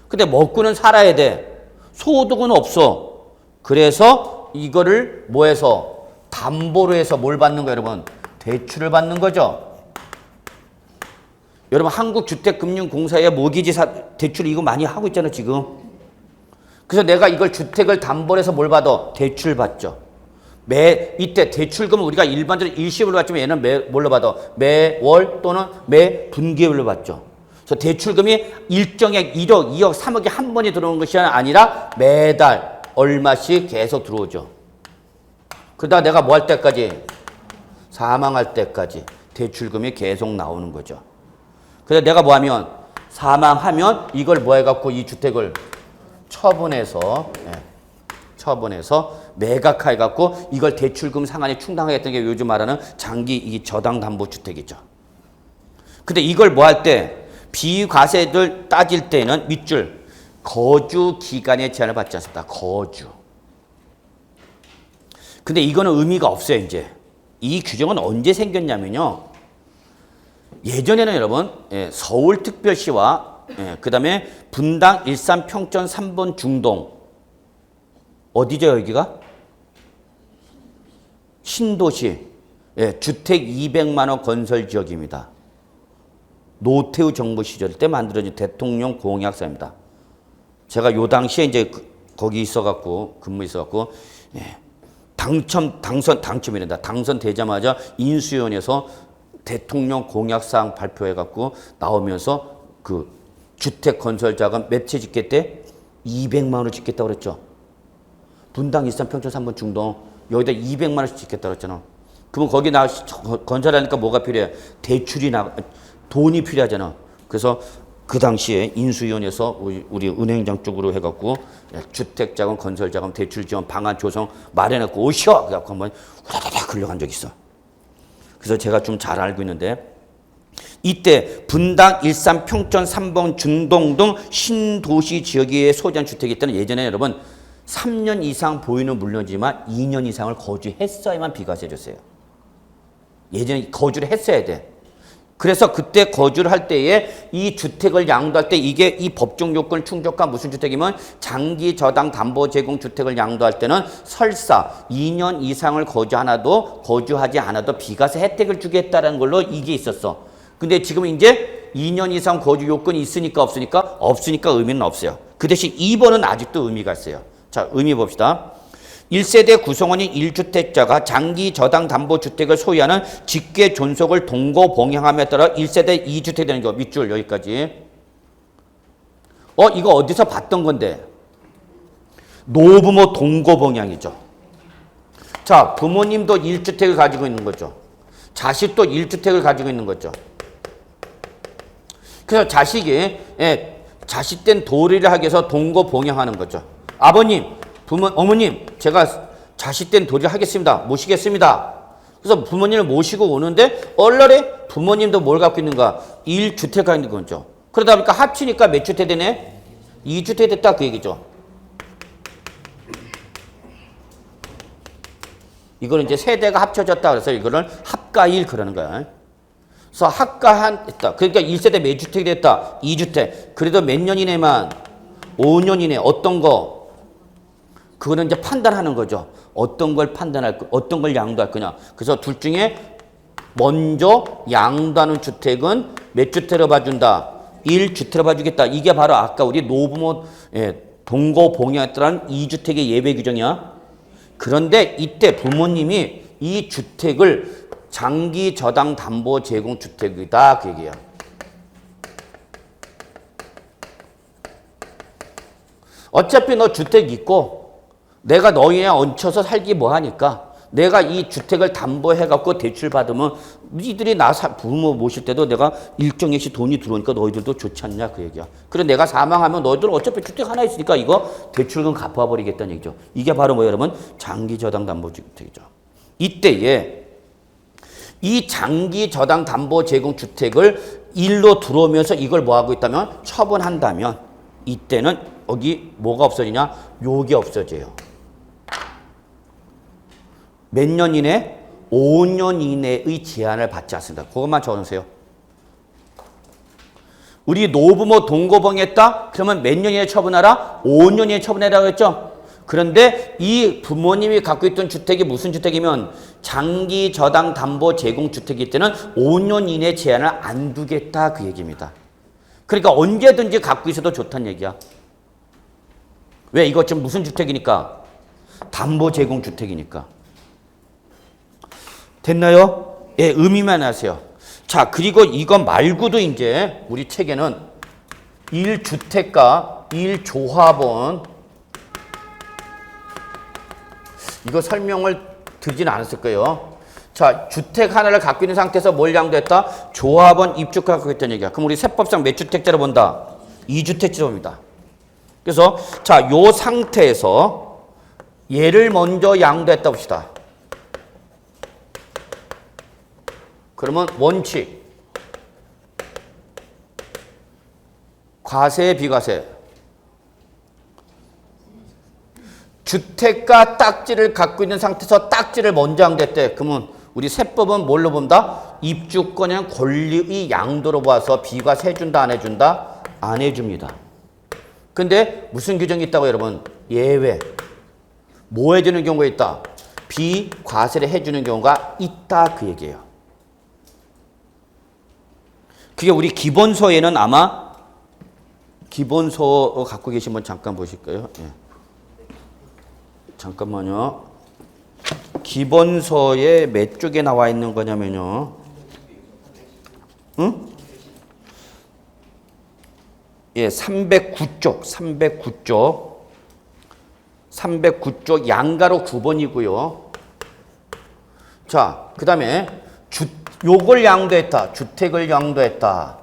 근데 먹고는 살아야 돼. 소득은 없어. 그래서 이거를 뭐해서 담보로 해서 뭘 받는 거예요, 여러분? 대출을 받는 거죠. 여러분 한국주택금융공사의 모기지 대출 이거 많이 하고 있잖아요, 지금. 그래서 내가 이걸 주택을 담보로 해서 뭘 받아? 대출 받죠. 이때 대출금은 우리가 일반적으로 일시불로 받지만 얘는 뭘로 받아? 매월 또는 매 분기별로 받죠. 그래서 대출금이 일정액 1억, 2억, 3억이 한 번에 들어오는 것이 아니라 매달 얼마씩 계속 들어오죠. 그러다 내가 뭐 할 때까지? 사망할 때까지 대출금이 계속 나오는 거죠. 그래서 내가 뭐 하면? 사망하면 이걸 뭐 해갖고 이 주택을 처분해서 매각해갖고 이걸 대출금 상환에 충당하겠다는 게 요즘 말하는 장기 이 저당담보주택이죠. 근데 이걸 뭐 할 때? 비과세를 따질 때는 밑줄 거주 기간의 제한을 받지 않습니다. 거주. 근데 이거는 의미가 없어요, 이제. 이 규정은 언제 생겼냐면요. 예전에는 여러분, 서울특별시와 그 다음에 분당, 일산, 평촌, 3번 중동. 어디죠, 여기가? 신도시. 주택 200만 원 건설 지역입니다. 노태우 정부 시절 때 만들어진 대통령 공약서입니다. 제가 요 당시에 이제 거기 있어갖고 근무 있어갖고 당첨이란다. 당선되자마자 인수위원회에서 대통령 공약사항 발표해갖고 나오면서 그 주택 건설 자금 몇 채 짓겠대? 200만 원을 짓겠다고 그랬죠. 분당, 일산, 평촌, 3번 중동 여기다 200만 원씩 짓겠다고 그랬잖아. 그러면 거기 건설하니까 뭐가 필요해? 돈이 필요하잖아. 그래서 그 당시에 인수위원회에서 우리 은행장 쪽으로 해갖고 주택자금, 건설자금, 대출 지원 방안 조성 마련해갖고 오셔! 그래갖고 한번 후다다닥 흘러간 적이 있어. 그래서 제가 좀 잘 알고 있는데 이때 분당, 일산, 평촌, 3번, 중동 등 신도시 지역에 소재한 주택이 있다는 예전에 여러분 3년 이상 보유는 물론이지만 2년 이상을 거주했어야만 비과세 줬어요. 예전에 거주를 했어야 돼. 그래서 그때 거주를 할 때에 이 주택을 양도할 때 이게 이 법정 요건을 충족한 무슨 주택이면 장기 저당 담보 제공 주택을 양도할 때는 설사 2년 이상을 거주하지 않아도 비과세 혜택을 주겠다는 걸로 이게 있었어. 근데 지금 이제 2년 이상 거주 요건이 있으니까 없으니까? 없으니까 의미는 없어요. 그 대신 2번은 아직도 의미가 있어요. 자, 의미 봅시다. 1세대 구성원인 1주택자가 장기 저당 담보 주택을 소유하는 직계 존속을 동거 봉양함에 따라 1세대 2주택이 되는 거. 밑줄 여기까지. 이거 어디서 봤던 건데? 노부모 동거 봉양이죠. 자, 부모님도 1주택을 가지고 있는 거죠. 자식도 1주택을 가지고 있는 거죠. 그래서 자식이 자식된 도리를 하기 위해서 동거 봉양하는 거죠. 아버님, 어머님, 제가 자식된 도리를 하겠습니다. 모시겠습니다. 그래서 부모님을 모시고 오는데 얼얼에 부모님도 뭘 갖고 있는가? 1주택 갖고 있는 거죠. 그러다 보니까 합치니까 몇 주택 되네? 2주택 됐다 그 얘기죠. 이거는 이제 세대가 합쳐졌다 그래서 이거를 합가일 그러는 거야. 그래서 합가한 했다. 그러니까 1세대 몇 주택이 됐다. 2주택. 그래도 몇 년 이내만 5년 이내 어떤 거 그거는 이제 판단하는 거죠. 어떤 걸 판단할 거, 어떤 걸 양도할 거냐. 그래서 둘 중에 먼저 양도하는 주택은 몇 주택으로 봐준다. 1주택으로 봐주겠다. 이게 바로 아까 우리 노부모 동거봉양에 따른 2주택의 예외 규정이야. 그런데 이때 부모님이 이 주택을 장기 저당 담보 제공 주택이다 그 얘기야. 어차피 너 주택 있고 내가 너희에 얹혀서 살기 뭐하니까 내가 이 주택을 담보해갖고 대출 받으면 니들이 나 부모 모실 때도 내가 일정액씩 돈이 들어오니까 너희들도 좋지 않냐 그 얘기야. 그리고 내가 사망하면 너희들 어차피 주택 하나 있으니까 이거 대출금 갚아버리겠다는 얘기죠. 이게 바로 뭐예요 여러분? 장기 저당 담보 주택이죠. 이때에 이 장기 저당 담보 제공 주택을 일로 들어오면서 이걸 뭐하고 있다면 처분한다면 이때는 여기 뭐가 없어지냐? 요게 없어져요. 몇 년 이내? 5년 이내의 제한을 받지 않습니다. 그것만 적어놓으세요. 우리 노부모 동거봉했다? 그러면 몇 년 이내 처분하라? 5년 이내 처분해라고 했죠? 그런데 이 부모님이 갖고 있던 주택이 무슨 주택이면 장기 저당 담보 제공 주택일 때는 5년 이내 제한을 안 두겠다 그 얘기입니다. 그러니까 언제든지 갖고 있어도 좋다는 얘기야. 왜? 이거 지금 무슨 주택이니까? 담보 제공 주택이니까. 됐나요? 예, 의미만 하세요. 자, 그리고 이거 말고도 이제 우리 책에는 1주택과 1조합원 이거 설명을 드리진 않았을 거예요. 자, 주택 하나를 갖고 있는 상태에서 뭘 양도했다? 조합원 입주권 갖고 있다는 얘기야. 그럼 우리 세법상 몇 주택자로 본다? 2주택자로 봅니다. 그래서 자, 요 상태에서 얘를 먼저 양도했다 봅시다. 그러면 원칙 과세 비과세 주택과 딱지를 갖고 있는 상태에서 딱지를 먼저 양도했대. 그러면 우리 세법은 뭘로 본다? 입주권의 권리의 양도로 봐서 비과세 해준다 안 해준다? 안 해줍니다. 근데 무슨 규정이 있다고 여러분? 예외. 뭐 해주는 경우가 있다? 비과세를 해주는 경우가 있다 그 얘기예요. 그게 우리 기본서에는 아마 기본서 갖고 계신 분 잠깐 보실까요? 예. 잠깐만요. 기본서에 몇 쪽에 나와 있는 거냐면요. 응? 예, 309쪽, 309쪽 양가로 9번이고요. 자, 그 다음에 요걸 양도했다. 주택을 양도했다.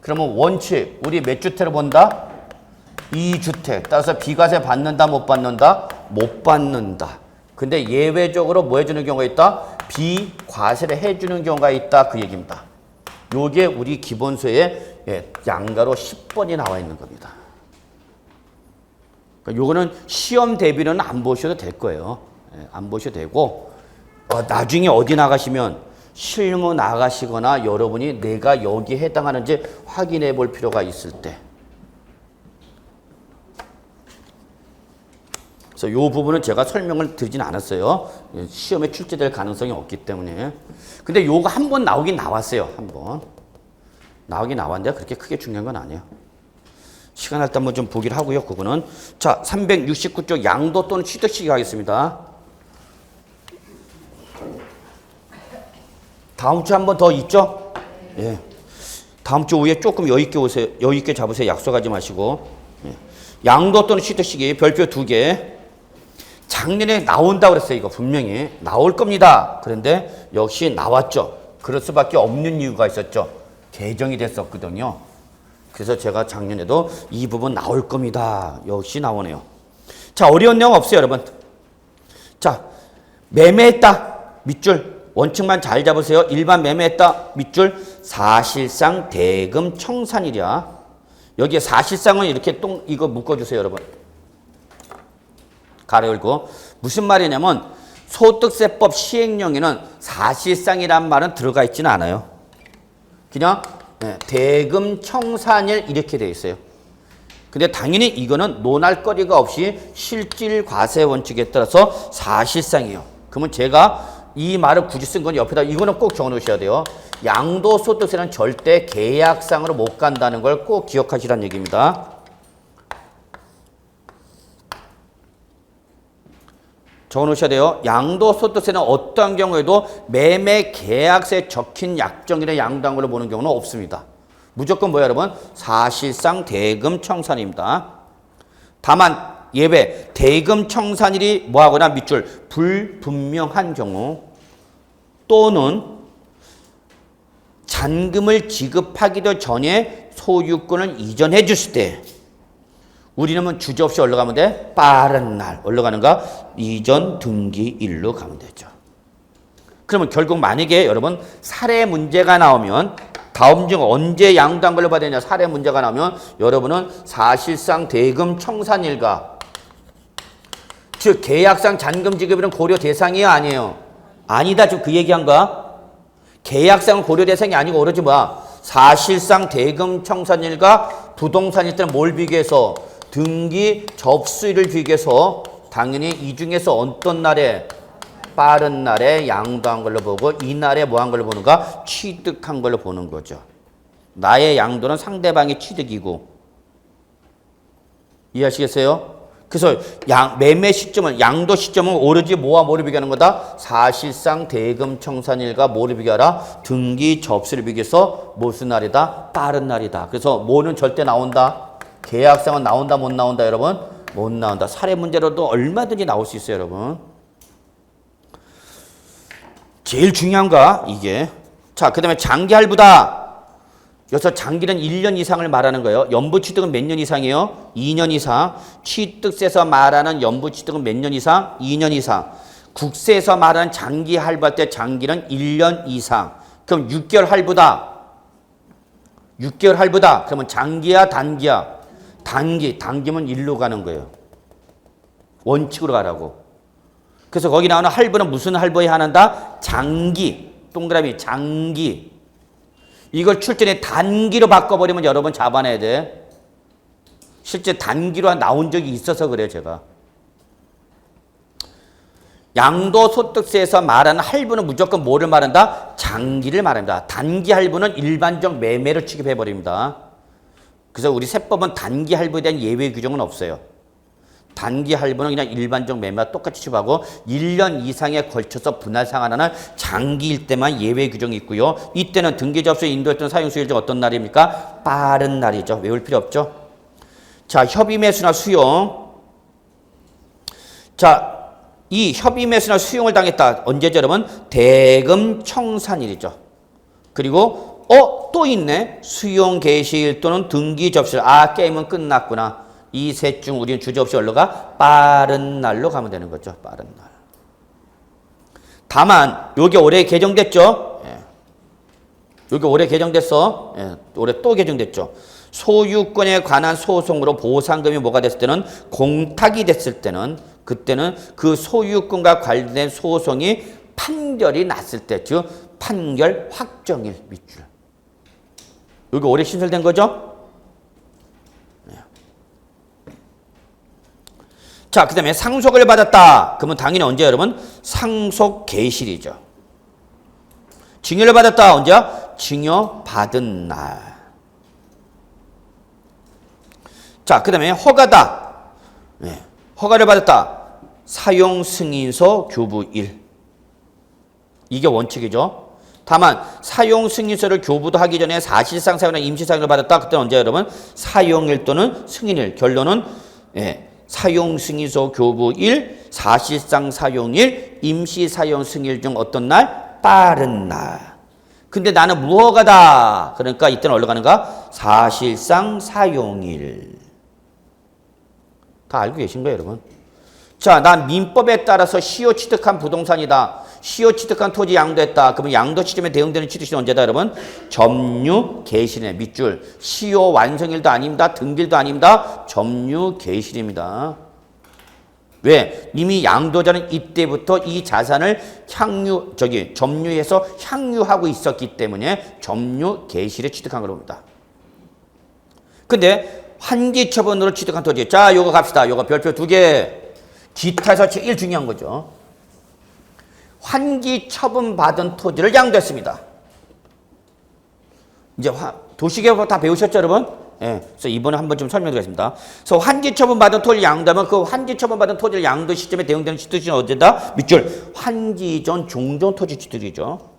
그러면 원칙, 우리 몇 주택을 본다? 2주택. 따라서 비과세 받는다, 못 받는다? 못 받는다. 근데 예외적으로 뭐 해주는 경우가 있다? 비과세를 해주는 경우가 있다. 그 얘기입니다. 요게 우리 기본서에 양가로 10번이 나와 있는 겁니다. 그러니까 요거는 시험 대비는 안 보셔도 될 거예요. 안 보셔도 되고, 나중에 어디 나가시면 실무 나가시거나 여러분이 내가 여기에 해당하는지 확인해 볼 필요가 있을 때. 그래서 이 부분은 제가 설명을 드리진 않았어요. 시험에 출제될 가능성이 없기 때문에. 근데 요거 한 번 나오긴 나왔어요. 한 번. 나오긴 나왔는데 그렇게 크게 중요한 건 아니에요. 시간 할 때 한번 좀 보기를 하고요. 그거는. 자, 369쪽 양도 또는 취득시기 하겠습니다. 다음 주 한 번 더 있죠? 예. 다음 주 오후에 조금 여유 있게 오세요. 여유 있게 잡으세요. 약속하지 마시고. 예. 양도 또는 취득시기 별표 2개. 작년에 나온다고 그랬어요. 이거 분명히 나올 겁니다. 그런데 역시 나왔죠. 그럴 수밖에 없는 이유가 있었죠. 개정이 됐었거든요. 그래서 제가 작년에도 이 부분 나올 겁니다. 역시 나오네요. 자, 어려운 내용 없어요, 여러분. 자, 매매했다. 밑줄. 원칙만 잘 잡으세요. 일반 매매했다. 밑줄. 사실상 대금 청산이랴. 여기에 사실상은 이렇게 이거 묶어주세요, 여러분. 가로 열고. 무슨 말이냐면 소득세법 시행령에는 사실상이란 말은 들어가 있지는 않아요. 그냥 대금 청산일 이렇게 돼 있어요. 근데 당연히 이거는 논할 거리가 없이 실질 과세 원칙에 따라서 사실상이에요. 그러면 제가 이 말을 굳이 쓴 건 옆에다 이거는 꼭 적어 놓으셔야 돼요. 양도소득세는 절대 계약상으로 못 간다는 걸 꼭 기억하시라는 얘기입니다. 적어 놓으셔야 돼요. 양도소득세는 어떠한 경우에도 매매 계약서에 적힌 약정일에 양도한 걸로 보는 경우는 없습니다. 무조건 뭐야 여러분? 사실상 대금 청산입니다. 다만 예외 대금 청산일이 뭐하거나 밑줄 불분명한 경우 또는 잔금을 지급하기도 전에 소유권을 이전해 줬을 때 우리는 주저없이 어디로 가면 돼? 빠른 날. 어디로 가는가? 이전 등기일로 가면 되죠. 그러면 결국 만약에 여러분 사례 문제가 나오면 다음 중 언제 양도한 걸로 봐야 되냐? 사례 문제가 나오면 여러분은 사실상 대금 청산일과 즉 계약상 잔금 지급일은 고려 대상이야 아니에요? 아니다. 지금 그 얘기한 거야. 계약상은 고려 대상이 아니고 오로지 뭐야? 사실상 대금 청산일과 부동산일 때는 뭘 비교해서 등기 접수일을 비교해서 당연히 이 중에서 어떤 날에 빠른 날에 양도한 걸로 보고 이 날에 뭐 한 걸로 보는가? 취득한 걸로 보는 거죠. 나의 양도는 상대방의 취득이고 이해하시겠어요? 그래서 매매 시점은 양도 시점은 오로지 뭐와 뭐를 비교하는 거다? 사실상 대금 청산일과 뭐를 비교하라? 등기 접수를 비교해서 무슨 날이다? 빠른 날이다. 그래서 뭐는 절대 나온다? 계약상은 나온다 못 나온다 여러분? 못 나온다. 사례 문제로도 얼마든지 나올 수 있어요 여러분. 제일 중요한 거 이게. 자, 그 다음에 장기할부다. 여기서 장기는 1년 이상을 말하는 거예요. 연부취득은 몇 년 이상이에요? 2년 이상. 취득세에서 말하는 연부취득은 몇 년 이상? 2년 이상. 국세에서 말하는 장기할부할 때 장기는 1년 이상. 그럼 6개월 할부다. 6개월 할부다. 그러면 장기야 단기야? 단기면 일로 가는 거예요. 원칙으로 가라고. 그래서 거기 나오는 할부는 무슨 할부에 한한다? 장기. 동그라미 장기. 이걸 출전에 단기로 바꿔버리면 여러분 잡아내야 돼. 실제 단기로 나온 적이 있어서 그래요 제가. 양도소득세에서 말하는 할부는 무조건 뭐를 말한다? 장기를 말합니다. 단기 할부는 일반적 매매를 취급해버립니다. 그래서 우리 세법은 단기 할부에 대한 예외 규정은 없어요. 단기 할부는 그냥 일반적 매매와 똑같이 취급하고 1년 이상에 걸쳐서 분할 상환하는 장기일 때만 예외 규정이 있고요. 이때는 등기 접수에 인도했던 사용수일 중 어떤 날입니까? 빠른 날이죠. 외울 필요 없죠. 자, 협의 매수나 수용. 자, 이 협의 매수나 수용을 당했다. 언제죠, 여러분? 대금 청산일이죠. 그리고 또 있네. 수용 개시일 또는 등기 접수일. 아, 게임은 끝났구나. 이 셋 중 우리는 주저없이 올라가 빠른 날로 가면 되는 거죠. 빠른 날. 다만 요게 올해 개정됐죠. 예. 요게 올해 개정됐어. 예. 올해 또 개정됐죠. 소유권에 관한 소송으로 보상금이 뭐가 됐을 때는 공탁이 됐을 때는 그때는 그 소유권과 관련된 소송이 판결이 났을 때, 즉 판결 확정일 밑줄. 요게 올해 신설된 거죠. 자, 그 다음에 상속을 받았다. 그러면 당연히 언제 여러분? 상속 개시일이죠. 증여를 받았다. 언제야? 증여 받은 날. 자, 그 다음에 허가다. 네. 허가를 받았다. 사용 승인서 교부일. 이게 원칙이죠. 다만 사용 승인서를 교부도 하기 전에 사실상 사용이나 임시 사용을 받았다. 그때는 언제 여러분? 사용일 또는 승인일. 결론은 사용 승인서 교부일, 사실상 사용일, 임시 사용 승인일 중 어떤 날? 빠른 날. 근데 나는 무허가다. 그러니까 이때는 어디로 가는가? 사실상 사용일. 다 알고 계신 거예요, 여러분? 자, 난 민법에 따라서 시효 취득한 부동산이다. 시효 취득한 토지 양도했다. 그러면 양도 시점에 대응되는 취득시는 언제다, 여러분? 점유 개시일의 밑줄. 시효 완성일도 아닙니다. 등기일도 아닙니다. 점유 개시일입니다. 왜? 이미 양도자는 이때부터 이 자산을 점유해서 향유하고 있었기 때문에 점유 개시를 취득한 걸 봅니다. 근데 환기 처분으로 취득한 토지. 자, 요거 갑시다. 요거 별표 2개. 기타에서 제일 중요한 거죠. 환기 처분 받은 토지를 양도했습니다. 이제 도시개발 다 배우셨죠, 여러분? 예. 그래서 이번에 한번 좀 설명드리겠습니다. 그래서 환기 처분 받은 토지를 양도하면 그 환기 처분 받은 토지를 양도 시점에 대응되는 취득시는 어디다? 밑줄. 환기 전 종전 토지 취득이죠.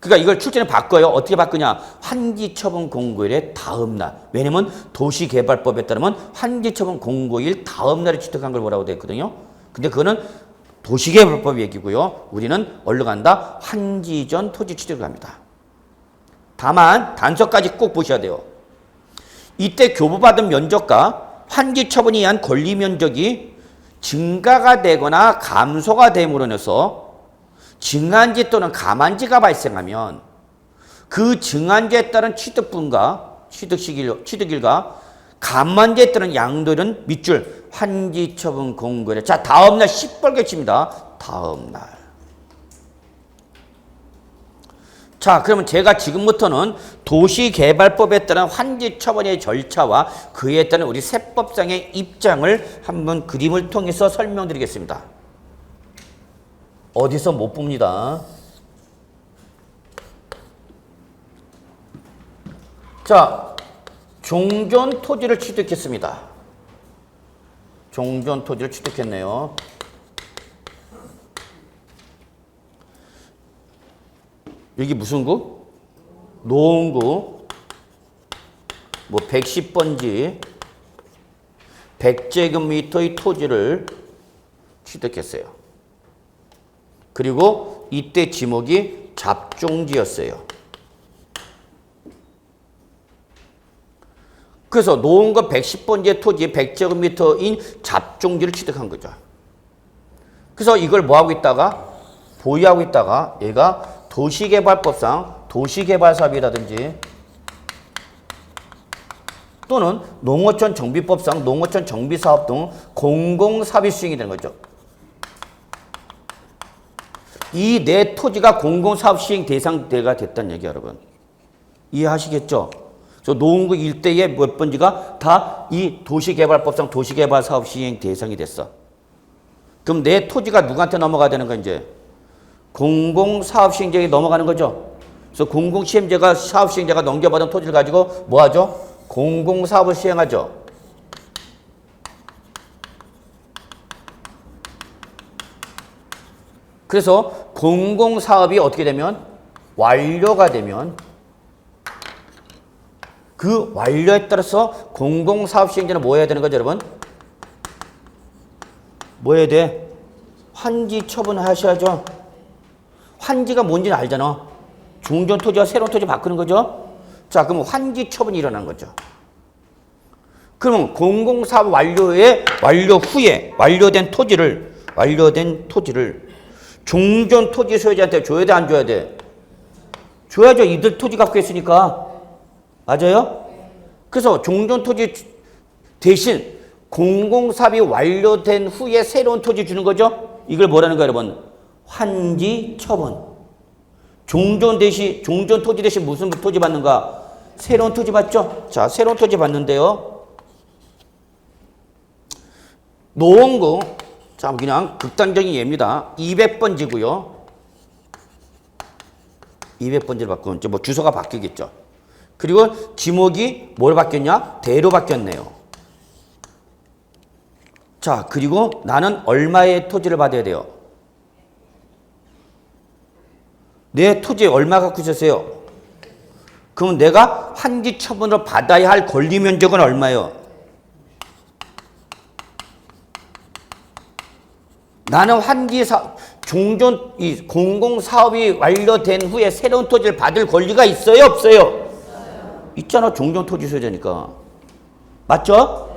그러니까 이걸 출제는 바꿔요. 어떻게 바꾸냐? 환기 처분 공고일의 다음 날. 왜냐면 도시개발법에 따르면 환기 처분 공고일 다음 날에 취득한 걸 뭐라고 되어 있거든요. 근데 그거는 도시개발법 얘기고요. 우리는 얼른 간다? 환기 전 토지 취득을 합니다. 다만 단서까지 꼭 보셔야 돼요. 이때 교부받은 면적과 환기 처분에 의한 권리 면적이 증가가 되거나 감소가 됨으로 인해서 증한지 또는 감한지가 발생하면 그 증한지에 따른 취득일과 감한지에 따른 양도는 밑줄 환기 처분 공고일에. 자, 다음날 시뻘게 칩니다. 다음날. 자, 그러면 제가 지금부터는 도시개발법에 따른 환기 처분의 절차와 그에 따른 우리 세법상의 입장을 한번 그림을 통해서 설명드리겠습니다. 어디서 못 봅니다. 자, 종전 토지를 취득했습니다. 종전 토지를 취득했네요. 여기 무슨 구? 노원구. 뭐 110번지 100제곱미터의 토지를 취득했어요. 그리고 이때 지목이 잡종지였어요. 그래서 노원구 110번지의 토지 100제곱미터인 잡종지를 취득한 거죠. 그래서 이걸 뭐하고 있다가? 보유하고 있다가 얘가 도시개발법상 도시개발사업이라든지 또는 농어촌 정비법상 농어촌 정비사업 등 공공사업이 수행이 되는 거죠. 이 네 토지가 공공사업 시행 대상대가 됐다는 얘기 여러분. 이해하시겠죠? 저 노원구 일대의 몇 번지가 다 이 도시개발법상 도시개발사업 시행 대상이 됐어. 그럼 내 토지가 누구한테 넘어가야 되는 거 이제? 공공사업 시행자에게 넘어가는 거죠. 그래서 공공시행자가 사업 시행자가 넘겨받은 토지를 가지고 뭐 하죠? 공공사업을 시행하죠. 그래서 공공사업이 어떻게 되면 완료가 되면 그 완료에 따라서 공공사업 시행자는 뭐 해야 되는 거죠, 여러분? 뭐 해야 돼? 환지 처분을 하셔야죠. 환지가 뭔지는 알잖아. 종전 토지와 새로운 토지 바꾸는 거죠. 자, 그럼 환지 처분이 일어나는 거죠. 그러면 공공사업 완료 후에 완료된 토지를 종전 토지 소유자한테 줘야 돼, 안 줘야 돼? 줘야죠. 이들 토지 갖고 있으니까. 맞아요? 그래서 종전 토지 대신 공공사업이 완료된 후에 새로운 토지 주는 거죠. 이걸 뭐라는 거예요, 여러분? 환지 처분. 종전 토지 대신 무슨 토지 받는가? 새로운 토지 받죠? 자, 새로운 토지 받는데요. 노원구. 자, 그냥 극단적인 예입니다. 200번지고요. 200번지를 바꾸면 뭐 주소가 바뀌겠죠. 그리고 지목이 뭘 바뀌었냐? 대로 바뀌었네요. 자, 그리고 나는 얼마의 토지를 받아야 돼요? 내 토지에 얼마 갖고 있었어요? 그럼 내가 환지 처분을 받아야 할 권리 면적은 얼마예요? 나는 공공사업이 완료된 후에 새로운 토지를 받을 권리가 있어요? 없어요? 있잖아. 종전 토지 소유자니까. 맞죠?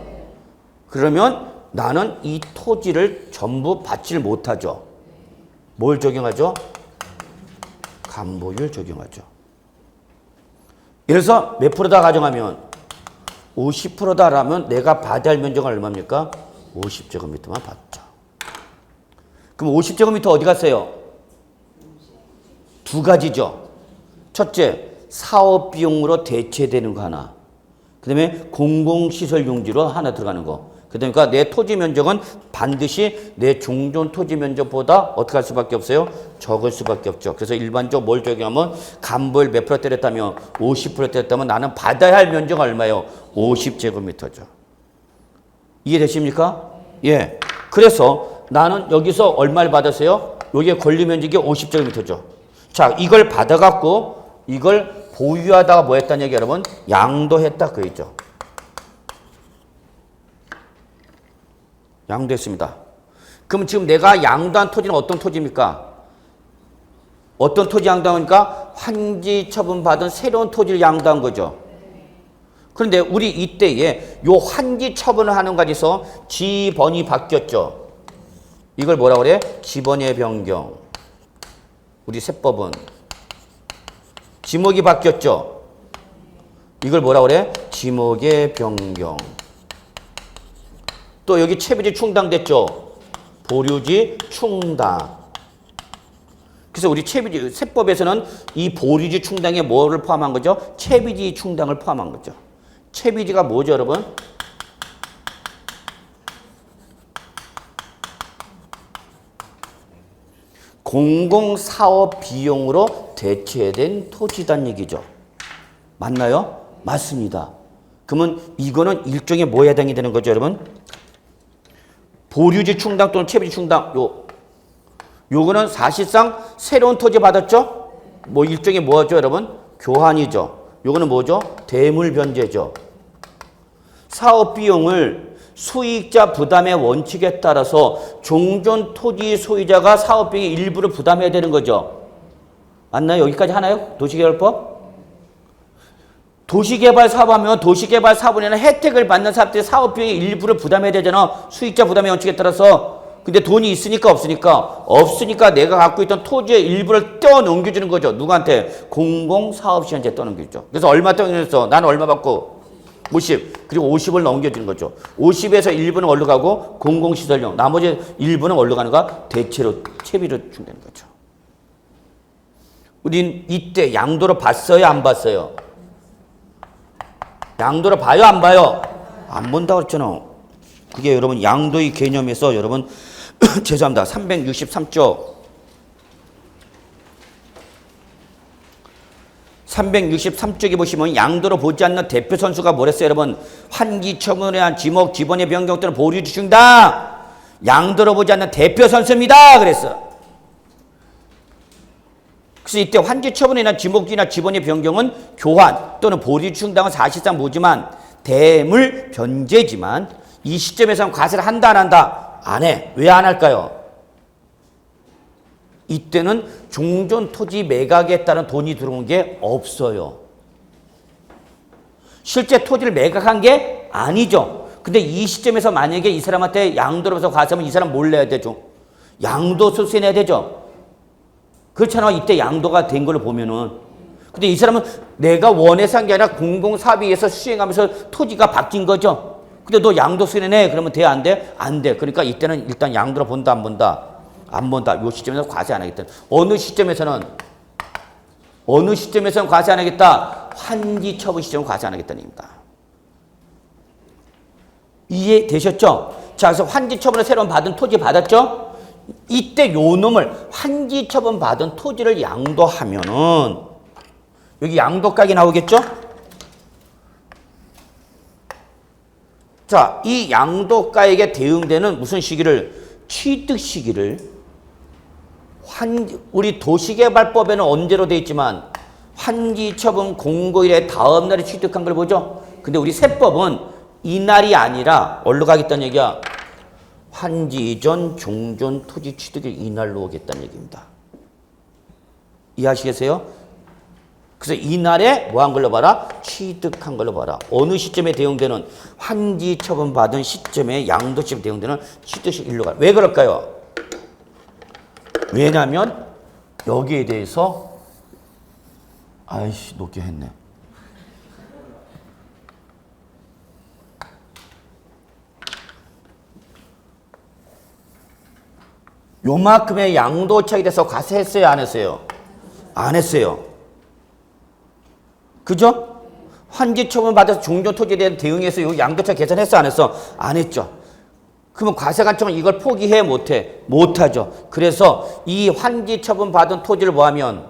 그러면 나는 이 토지를 전부 받지를 못하죠. 뭘 적용하죠? 감보율 적용하죠. 예를 들어서 몇 프로다 가정하면 50%다라면 내가 받아야 할 면적은 얼마입니까? 50제곱미터만 받죠. 그럼 50제곱미터 어디 갔어요? 두 가지죠. 첫째, 사업 비용으로 대체되는 거 하나. 그 다음에 공공시설 용지로 하나 들어가는 거. 그러니까 내 토지 면적은 반드시 내 종전 토지 면적보다 어떻게 할 수밖에 없어요? 적을 수밖에 없죠. 그래서 일반적으로 뭘 적용하면 간보를 몇 프로 때렸다면 50% 때렸다면 나는 받아야 할 면적은 얼마예요? 50제곱미터죠. 이해되십니까? 예. 그래서 나는 여기서 얼마를 받았어요? 여기에 권리 면적이 50제곱미터죠. 자, 이걸 받아갖고 이걸 보유하다가 뭐 했다는 얘기 여러분? 양도했다 그 얘기죠. 양도했습니다. 그럼 지금 내가 양도한 토지는 어떤 토지입니까? 어떤 토지 양도하니까 환지 처분받은 새로운 토지를 양도한 거죠. 그런데 우리 이때에 요 환지 처분을 하는 가지서 지번이 바뀌었죠. 이걸 뭐라 그래? 지번의 변경. 우리 세법은 지목이 바뀌었죠. 이걸 뭐라 그래? 지목의 변경. 또 여기 채비지 충당됐죠. 보류지 충당. 그래서 우리 채비지 세법에서는 이 보류지 충당에 뭐를 포함한 거죠? 채비지 충당을 포함한 거죠. 채비지가 뭐죠, 여러분? 공공사업 비용으로 대체된 토지단 얘기죠. 맞나요? 맞습니다. 그러면 이거는 일종의 뭐에 해당이 되는 거죠, 여러분? 보류지 충당 또는 채비지 충당. 요거는 사실상 새로운 토지 받았죠? 뭐 일종의 뭐죠, 여러분? 교환이죠. 요거는 뭐죠? 대물 변제죠. 사업 비용을 수익자 부담의 원칙에 따라서 종전 토지 소유자가 사업 비용의 일부를 부담해야 되는 거죠. 맞나요? 여기까지 하나요? 도시개발법? 도시개발 사업하면 도시개발 사업에는 혜택을 받는 사업들이 사업 비용의 일부를 부담해야 되잖아. 수익자 부담의 원칙에 따라서. 근데 돈이 있으니까 없으니까? 없으니까 내가 갖고 있던 토지의 일부를 떼어넘겨주는 거죠. 누구한테? 공공사업시한테 떼어넘겨주죠. 그래서 얼마 떼어넘겼어? 나는 얼마 받고? 50. 그리고 50을 넘겨주는 거죠. 50에서 일부는 어디로 가고? 공공시설용. 나머지 일부는 어디로 가는가? 대체로, 채비로 준다는 거죠. 우린 이때 양도로 봤어요? 안 봤어요? 양도로 봐요? 안 봐요? 안 본다고 그랬잖아. 그게 여러분 양도의 개념에서 여러분 죄송합니다. 363조 363쪽에 보시면 양도로 보지 않는 대표 선수가 뭐랬어요, 여러분? 환기 처분에 한 지목, 지번의 변경 또는 보류지 충당. 양도로 보지 않는 대표 선수입니다. 그랬어. 그래서 이때 환지 처분에 대한 지목이나 지번의 변경은 교환 또는 보류 충당은 사실상 뭐지만 대물 변제지만 이 시점에서는 과세를 한다 안 한다? 안 해. 왜 안 할까요? 이때는 종전 토지 매각에 따른 돈이 들어온 게 없어요. 실제 토지를 매각한 게 아니죠. 근데 이 시점에서 만약에 이 사람한테 양도로서 과세하면 이 사람 뭘 내야 되죠? 양도소득세 내야 되죠. 그렇잖아. 이때 양도가 된 걸로 보면은. 근데 이 사람은 내가 원해서 한 게 아니라 공공사업위에서 수행하면서 토지가 바뀐 거죠. 근데 너 양도세 내? 그러면 돼? 안 돼? 안 돼. 그러니까 이때는 일단 양도로 본다 안 본다? 안 본다. 요 시점에서 과세 안 하겠다. 어느 시점에서는 과세 안 하겠다? 환지 처분 시점은 과세 안 하겠다는 얘기입니다. 이해되셨죠? 자, 그래서 환지 처분을 새로 받은 토지 받았죠? 이때 요 놈을 환지 처분 받은 토지를 양도하면은 여기 양도가액이 나오겠죠? 자, 이 양도가액에 대응되는 무슨 시기를? 취득 시기를 우리 도시개발법에는 언제로 되어 있지만 환지 처분 공고일의 다음 날에 취득한 걸 보죠. 근데 우리 세법은 이날이 아니라 어디로 가겠다는 얘기야? 환지 이전 종전 토지 취득일 이날로 오겠다는 얘기입니다. 이해하시겠어요? 그래서 이날에 뭐 한 걸로 봐라? 취득한 걸로 봐라. 어느 시점에 대응되는 환지 처분 받은 시점에 양도 시점에 대응되는 취득식 일로 가라. 왜 그럴까요? 왜냐하면 여기에 대해서 아이씨 높게 했네. 요만큼의 양도 차익이 돼서 과세했어요, 안 했어요? 안 했어요. 그죠? 환기 처분 받아서 종전 토지에 대한 대응해서 요 양도 차익 계산했어, 안 했어? 안 했죠. 그러면 과세관청은 이걸 포기해, 못해? 못하죠. 그래서 이 환기 처분 받은 토지를 뭐하면?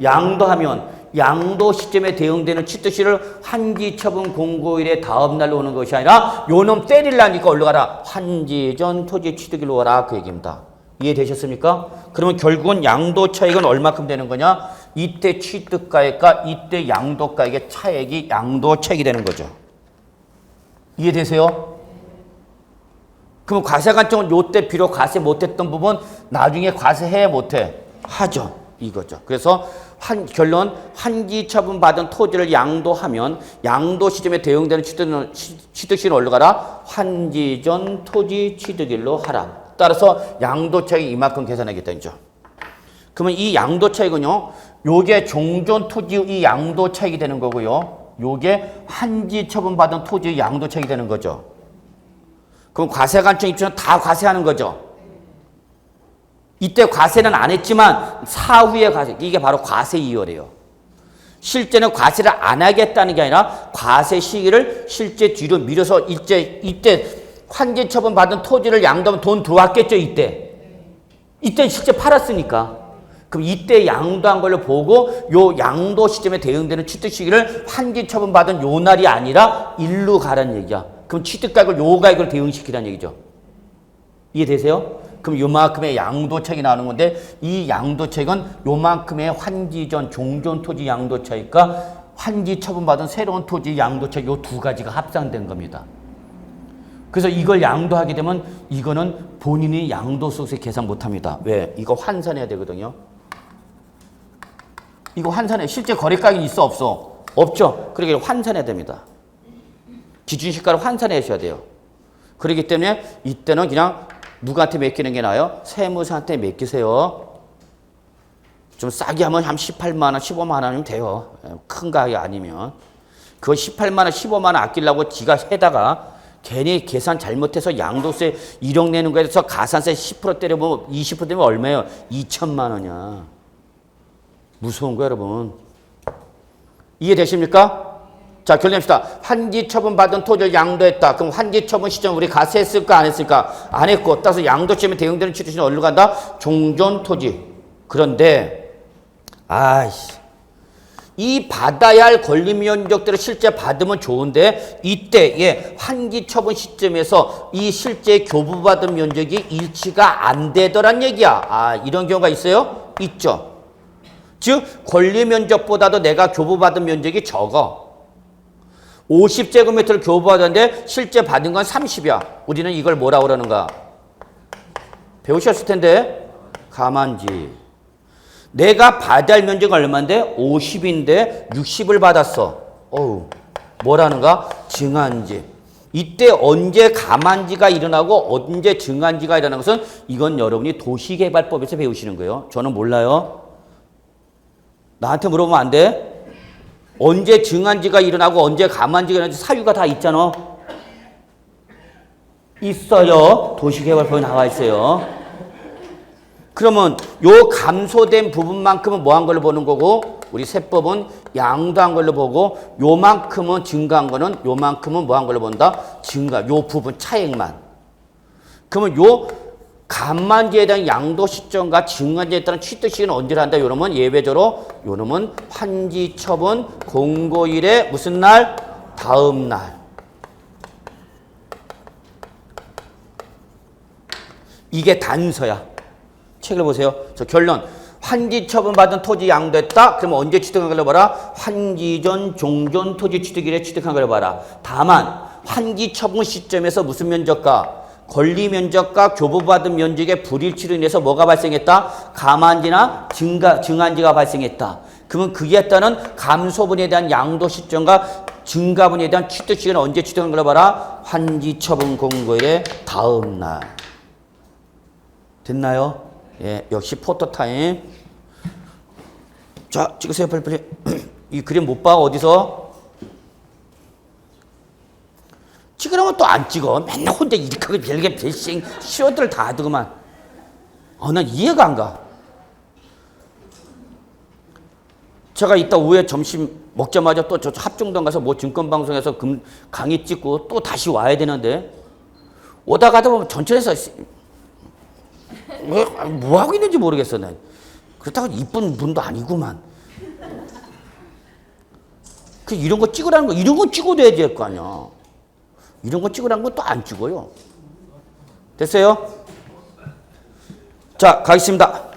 양도하면 양도 시점에 대응되는 취득시를 환기 처분 공고일의 다음 날로 오는 것이 아니라 요놈 때리려니까 얼른 가라. 환기 전 토지 취득일로 와라. 그 얘기입니다. 이해되셨습니까? 그러면 결국은 양도 차익은 얼마큼 되는 거냐? 이때 취득가액과 이때 양도가액의 차액이 양도 차익이 되는 거죠. 이해되세요? 그럼 과세관청은 요때 비록 과세 못했던 부분 나중에 과세해 못해? 하죠. 이거죠. 그래서 결론 환기 처분 받은 토지를 양도하면 양도 시점에 대응되는 취득시는 어디로 가라? 환기 전 토지 취득일로 하라. 따라서 양도 차익이 이만큼 계산하겠다. 이죠. 그러면 이 양도 차익은요. 요게 종전 토지의 이 양도 차익이 되는 거고요. 요게 환기 처분 받은 토지의 양도 차익이 되는 거죠. 그럼 과세관청 입장은 다 과세하는 거죠. 이때 과세는 안 했지만 사후에 과세, 이게 바로 과세 이율이에요. 실제는 과세를 안 하겠다는 게 아니라 과세 시기를 실제 뒤로 미뤄서 이때 환기 처분 받은 토지를 양도하면 돈 들어왔겠죠, 이때. 이때 실제 팔았으니까. 그럼 이때 양도한 걸로 보고 요 양도 시점에 대응되는 취득 시기를 환기 처분 받은 요 날이 아니라 일로 가라는 얘기야. 그럼 취득가액을 요 가액으로 대응시키라는 얘기죠. 이해되세요? 그럼 요만큼의 양도 차익이 나오는 건데 이 양도 차익은 요만큼의 환기 전 종전 토지 양도 차익과 환기 처분받은 새로운 토지 양도 차익 요 두 가지가 합산된 겁니다. 그래서 이걸 양도하게 되면 이거는 본인이 양도소득세 계산 못합니다. 왜? 이거 환산해야 되거든요. 이거 환산해. 실제 거래가액이 있어 없어? 없죠. 그러니까 환산해야 됩니다. 기준시가를 환산하셔야 돼요. 그렇기 때문에 이때는 그냥 누구한테 맡기는 게 나아요? 세무사한테 맡기세요. 좀 싸게 하면 한 18만 원, 15만 원이면 돼요. 큰 가격이 아니면. 그거 18만 원, 15만 원 아끼려고 지가 해다가 괜히 계산 잘못해서 양도세 1억 내는 거에 대해서 가산세 10% 때려보면 20% 되면 얼마예요? 2천만 원이야. 무서운 거야, 여러분. 이해되십니까? 자, 결론합시다. 환기 처분 받은 토지를 양도했다. 그럼 환기 처분 시점 우리 과세했을까 안 했을까? 안 했고 따라서 양도 시점에 대응되는 취득시는 어디로 간다? 종전 토지. 그런데 이 받아야 할 권리 면적들을 실제 받으면 좋은데 이때 환기 처분 시점에서 이 실제 교부받은 면적이 일치가 안 되더란 얘기야. 이런 경우가 있어요? 있죠. 즉 권리 면적보다도 내가 교부받은 면적이 적어. 50제곱미터를 교부받았는데 실제 받은 건 30이야. 우리는 이걸 뭐라고 그러는가? 배우셨을 텐데 가만지. 내가 받아야 할 면적은 얼마인데? 50인데 60을 받았어. 뭐라는가? 증한지. 이때 언제 가만지가 일어나고 언제 증한지가 일어나는 것은 이건 여러분이 도시개발법에서 배우시는 거예요. 저는 몰라요. 나한테 물어보면 안 돼. 언제 증한지가 일어나고 언제 가만지가 일어나는지 사유가 다 있잖아. 있어요. 도시개발법에 나와 있어요. 그러면 요 감소된 부분만큼은 뭐 한 걸로 보는 거고 우리 세법은 양도한 걸로 보고 요만큼은 증가한 거는 요만큼은 뭐 한 걸로 본다? 증가. 요 부분 차액만. 그러면 요 간만지에 대한 양도 시점과 증간지에 따른 취득 시기는 언제로 한다? 요놈은 예외적으로 요놈은 환기 처분 공고일의 무슨 날? 다음 날. 이게 단서야. 책을 보세요. 저 결론. 환기 처분 받은 토지 양도했다? 그러면 언제 취득한 걸 봐라? 환기 전 종전 토지 취득일에 취득한 걸 봐라. 다만 환기 처분 시점에서 무슨 면적과 권리 면적과 교부받은 면적의 불일치로 인해서 뭐가 발생했다? 가만지나 증한지가 발생했다. 그러면 그에 따른 감소분에 대한 양도 시점과 증가분에 대한 취득 시기는 언제 취득한 걸 봐라? 환기 처분 공고일의 다음 날. 됐나요? 예, 역시 포토타임. 자, 찍으세요, 빨리. 이 그림 못 봐, 어디서? 찍으라면 또 안 찍어. 맨날 혼자 이렇게 하고 별게 별싱, 시어들 다 하더구만. 난 이해가 안 가. 제가 이따 오후에 점심 먹자마자 또 저 합정동 가서 뭐 증권방송에서 강의 찍고 또 다시 와야 되는데 오다 가다 보면 전철에서 뭐 하고 있는지 모르겠어. 난. 그렇다고 이쁜 분도 아니구만. 이런 거 찍으라는 거, 이런 거 찍어둬야 될 거 아니야. 이런 거 찍으라는 건 또 안 찍어요. 됐어요? 자, 가겠습니다.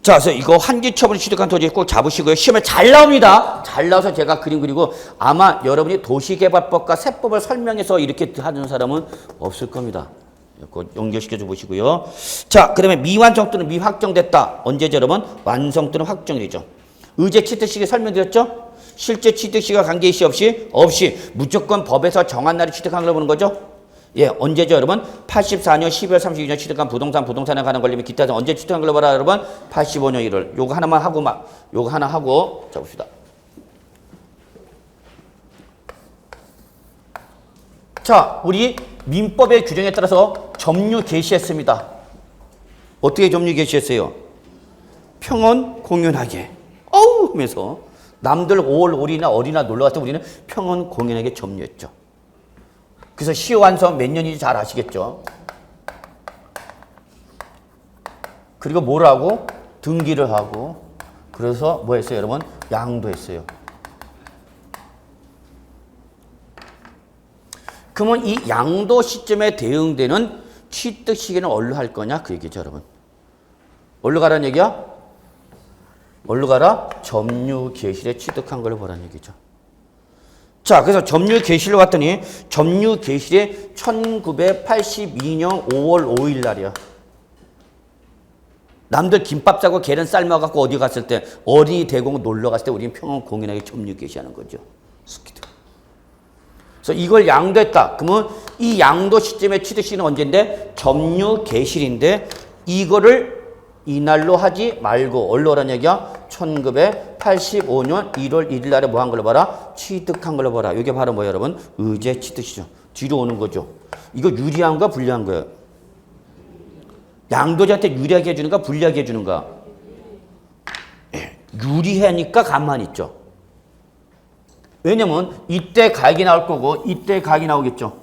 자, 그래서 이거 환기처분 취득한 토지 꼭 잡으시고요. 시험에 잘 나옵니다. 잘 나와서 제가 그림 그리고 아마 여러분이 도시개발법과 세법을 설명해서 이렇게 하는 사람은 없을 겁니다. 그거 연결시켜줘 보시고요. 자, 그 다음에 미완성 또는 미확정됐다. 언제죠, 여러분? 완성 또는 확정이죠. 의제 취득시기 설명드렸죠? 실제 취득시기와 관계일시 없이 무조건 법에서 정한 날에 취득한 걸 보는 거죠? 예, 언제죠, 여러분? 84년 12월 32일 취득한 부동산에 관한 권리면 기타 언제 취득한 걸로 봐라, 여러분? 85년 1월. 요거 하나만 하고 요거 하나 하고 자 봅시다. 자, 우리 민법의 규정에 따라서 점유 개시했습니다. 어떻게 점유 개시했어요? 평온 공연하게. 어우 하면서 남들 올이나 어리나 놀러 갔을 때 우리는 평온 공연하게 점유했죠. 그래서 시효완성 몇 년인지 잘 아시겠죠? 그리고 뭘 하고? 등기를 하고 그래서 뭐 했어요, 여러분? 양도했어요. 그러면 이 양도 시점에 대응되는 취득 시기는 어디로 할 거냐? 그 얘기죠, 여러분. 어디로 가라는 얘기야? 어디로 가라? 점유 개시에 취득한 걸 보라는 얘기죠. 자, 그래서 점유 개시를 봤더니 점유 개시에 1982년 5월 5일 날이야. 남들 김밥 싸고 계란 삶아갖고 어디 갔을 때 어린이 대공원 놀러 갔을 때 우리는 평온 공연하게 점유 개시하는 거죠. 스키드. 그래서 이걸 양도했다. 그러면 이 양도 시점의 취득 시기는 언제인데? 점유 개시인데 이거를 이날로 하지 말고 얼로 하라는 얘기야? 1985년 1월 1일 날에 뭐 한 걸로 봐라? 취득한 걸로 봐라. 이게 바로 뭐예요, 여러분? 의제 취득시죠. 뒤로 오는 거죠. 이거 유리한가 불리한 거예요? 양도자한테 유리하게 해주는가 불리하게 해주는가? 유리하니까 가만히 있죠. 왜냐면 이때 가액이 나올 거고 이때 가액이 나오겠죠.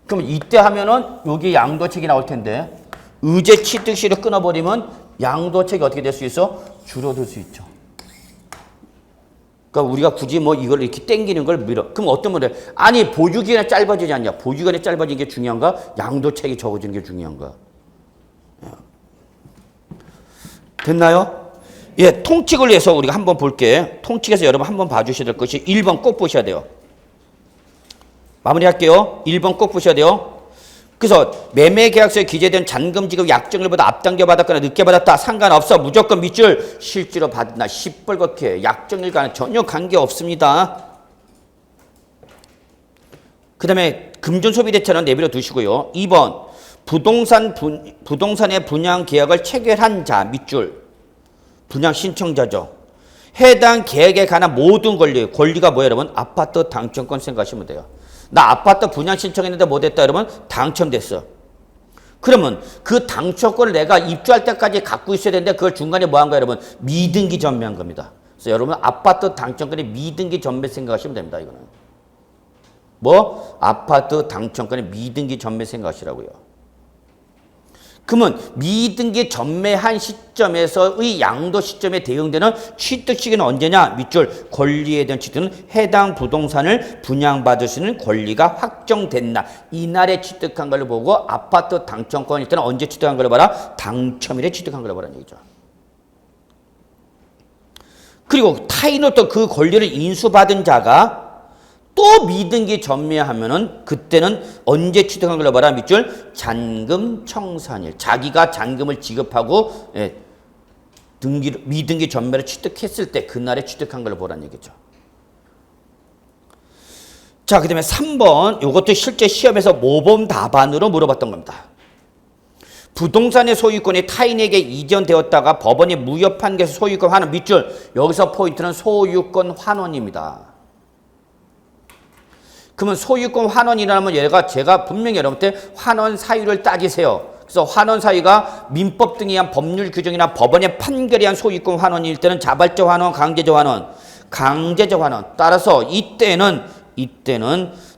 그럼 이때 하면은 여기 양도책이 나올 텐데 의제 취득시를 끊어버리면 양도책이 어떻게 될 수 있어? 줄어들 수 있죠. 그러니까 우리가 굳이 뭐 이걸 이렇게 땡기는 걸 밀어. 그럼 어떤 분들 아니 보유기간이 짧아지지 않냐? 보유기간이 짧아지는 게 중요한가? 양도책이 적어지는 게 중요한가? 됐나요? 예, 통칙을 위해서 우리가 한번 볼게. 통칙에서 여러분 한번 봐주셔야 될 것이 1번 꼭 보셔야 돼요. 마무리할게요. 1번 꼭 보셔야 돼요. 그래서 매매계약서에 기재된 잔금 지급 약정일보다 앞당겨 받았거나 늦게 받았다. 상관없어. 무조건 밑줄 실제로 받나 시뻘겋게 약정일과는 전혀 관계없습니다. 그 다음에 금전소비대차는 내버려 두시고요. 2번 부동산의 분양 계약을 체결한 자 밑줄 분양 신청자죠. 해당 계약에 관한 모든 권리가 뭐예요, 여러분? 아파트 당첨권 생각하시면 돼요. 나 아파트 분양 신청했는데 뭐 됐다, 여러분? 당첨됐어. 그러면 그 당첨권을 내가 입주할 때까지 갖고 있어야 되는데 그걸 중간에 뭐 한 거예요, 여러분? 미등기 전매한 겁니다. 그래서 여러분 아파트 당첨권이 미등기 전매 생각하시면 됩니다, 이거는. 뭐? 아파트 당첨권이 미등기 전매 생각하시라고요. 그러면 미등기 전매한 시점에서의 양도 시점에 대응되는 취득 시기는 언제냐? 밑줄 권리에 대한 취득은 해당 부동산을 분양받을 수 있는 권리가 확정됐나. 이날에 취득한 걸 보고 아파트 당첨권일 때는 언제 취득한 걸 봐라? 당첨일에 취득한 걸 보라는 얘기죠. 그리고 타인으로부터 그 권리를 인수받은 자가 또 미등기 전매하면은 그때는 언제 취득한 걸로 봐라 밑줄 잔금 청산일. 자기가 잔금을 지급하고 미등기 전매를 취득했을 때 그날에 취득한 걸로 보라는 얘기죠. 자, 그다음에 3번 이것도 실제 시험에서 모범 답안으로 물어봤던 겁니다. 부동산의 소유권이 타인에게 이전되었다가 법원이 무효 판결에서 소유권 환원 밑줄. 여기서 포인트는 소유권 환원입니다. 그러면 소유권 환원이라면 제가 분명히 여러분한테 환원 사유를 따지세요. 그래서 환원 사유가 민법 등에 의한 법률 규정이나 법원의 판결에 의한 소유권 환원일 때는 자발적 환원, 강제적 환원, 강제적 환원. 따라서 이때는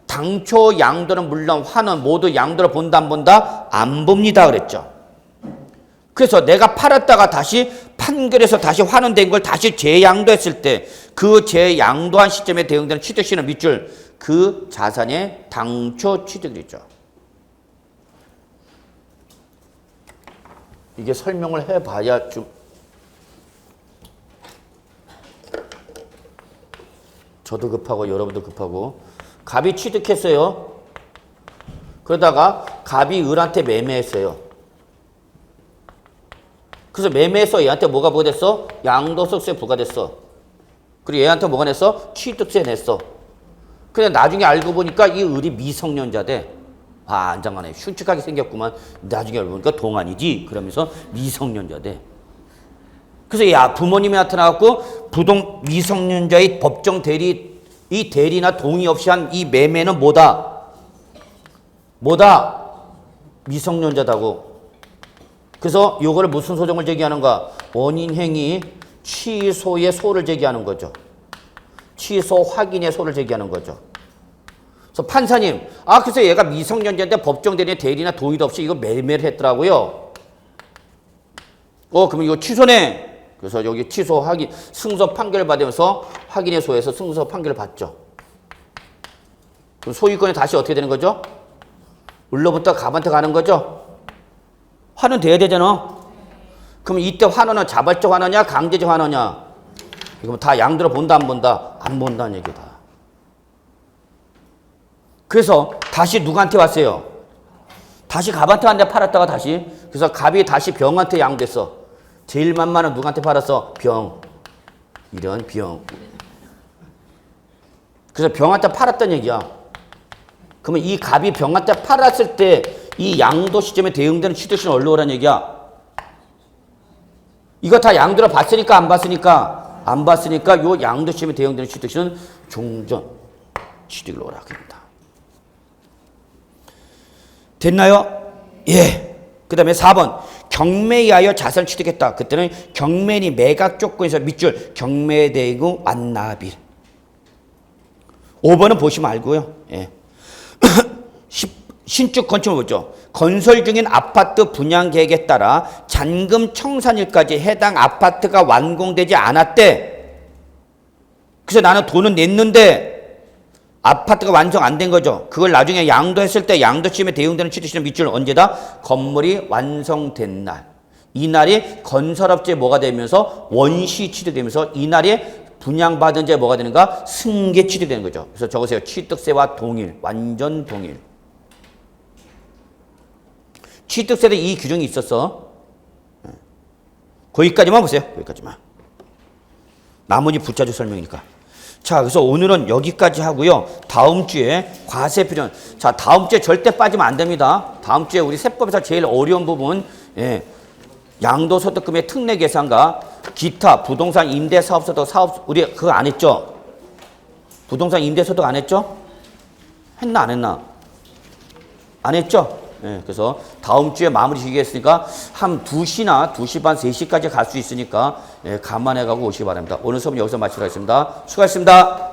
당초 양도는 물론 환원 모두 양도를 본다 안 본다? 안 봅니다 그랬죠. 그래서 내가 팔았다가 다시 판결에서 다시 환원된 걸 다시 재양도했을 때 그 재양도한 시점에 대응되는 취득시는 밑줄 그 자산의 당초 취득이죠. 이게 설명을 해봐야 좀 저도 급하고 여러분도 급하고 갑이 취득했어요. 그러다가 갑이 을한테 매매했어요. 그래서 매매해서 얘한테 뭐가 부과됐어? 양도소득세 부과됐어. 그리고 얘한테 뭐가 냈어? 취득세 냈어. 근데 나중에 알고 보니까 이 을이 미성년자 돼. 아, 안장하네. 흉측하게 생겼구만. 나중에 알고 보니까 동안이지. 그러면서 미성년자 돼. 그래서 야, 부모님이 나타나갖고 미성년자의 법정 대리, 이 대리나 동의 없이 한 이 매매는 뭐다? 미성년자다고. 그래서 요거를 무슨 소송을 제기하는가? 원인행위 취소의 소를 제기하는 거죠. 취소 확인의 소를 제기하는 거죠. 그래서 판사님, 그래서 얘가 미성년자인데 법정 대리나 대리나 동의도 없이 이거 매매를 했더라고요. 그러면 이거 취소네. 그래서 여기 취소 확인, 승소 판결을 받으면서 확인의 소에서 승소 판결을 받죠. 그럼 소유권이 다시 어떻게 되는 거죠? 을로부터 갑한테 가는 거죠. 환원돼야 되잖아. 그럼 이때 환원은 자발적 환원이냐 강제적 환원이냐? 이거 다 양도로 본다 안 본다? 안 본다는 얘기다. 그래서 다시 누구한테 왔어요? 다시 갑한테 왔는데 팔았다가 다시. 그래서 갑이 다시 병한테 양도했어. 제일 만만한 누구한테 팔았어? 병. 이런 병. 그래서 병한테 팔았다는 얘기야. 그러면 이 갑이 병한테 팔았을 때 이 양도 시점에 대응되는 취득시는 어디로 오라는 얘기야? 이거 다 양도로 봤으니까 안 봤으니까? 안 봤으니까 요 양도 시점에 대응되는 취득시는 종전 취득으로 오라고 합니다. 됐나요? 예. 그 다음에 4번. 경매에 의하여 자산을 취득했다. 그때는 경매인이 매각 조건에서 밑줄 경매에 대고 완납일. 5번은 보시면 알고요. 예. 신축 건축을 보죠. 건설 중인 아파트 분양 계획에 따라 잔금 청산일까지 해당 아파트가 완공되지 않았대. 그래서 나는 돈은 냈는데 아파트가 완성 안 된 거죠. 그걸 나중에 양도했을 때 양도 시점에 대응되는 취득시는 밑줄 언제다? 건물이 완성된 날. 이 날이 건설업체에 뭐가 되면서 원시 취득되면서 이 날에 분양받은 자에 뭐가 되는가? 승계 취득되는 거죠. 그래서 적으세요. 취득세와 동일, 완전 동일. 취득세도 이 규정이 있었어. 거기까지만 보세요. 거기까지만. 나머지 부차적 설명이니까. 자, 그래서 오늘은 여기까지 하고요. 다음 주에 과세 표준. 자, 다음 주에 절대 빠지면 안 됩니다. 다음 주에 우리 세법에서 제일 어려운 부분, 양도소득금의 특례 계산과 기타 부동산 임대사업소득 사업, 우리 그거 안 했죠? 부동산 임대소득 안 했죠? 했나 안 했나? 안 했죠? 그래서 다음 주에 마무리 지겠으니까 한 2시나 2시 반, 3시까지 갈 수 있으니까 감안해 가고 오시기 바랍니다. 오늘 수업 여기서 마치도록 하겠습니다. 수고하셨습니다.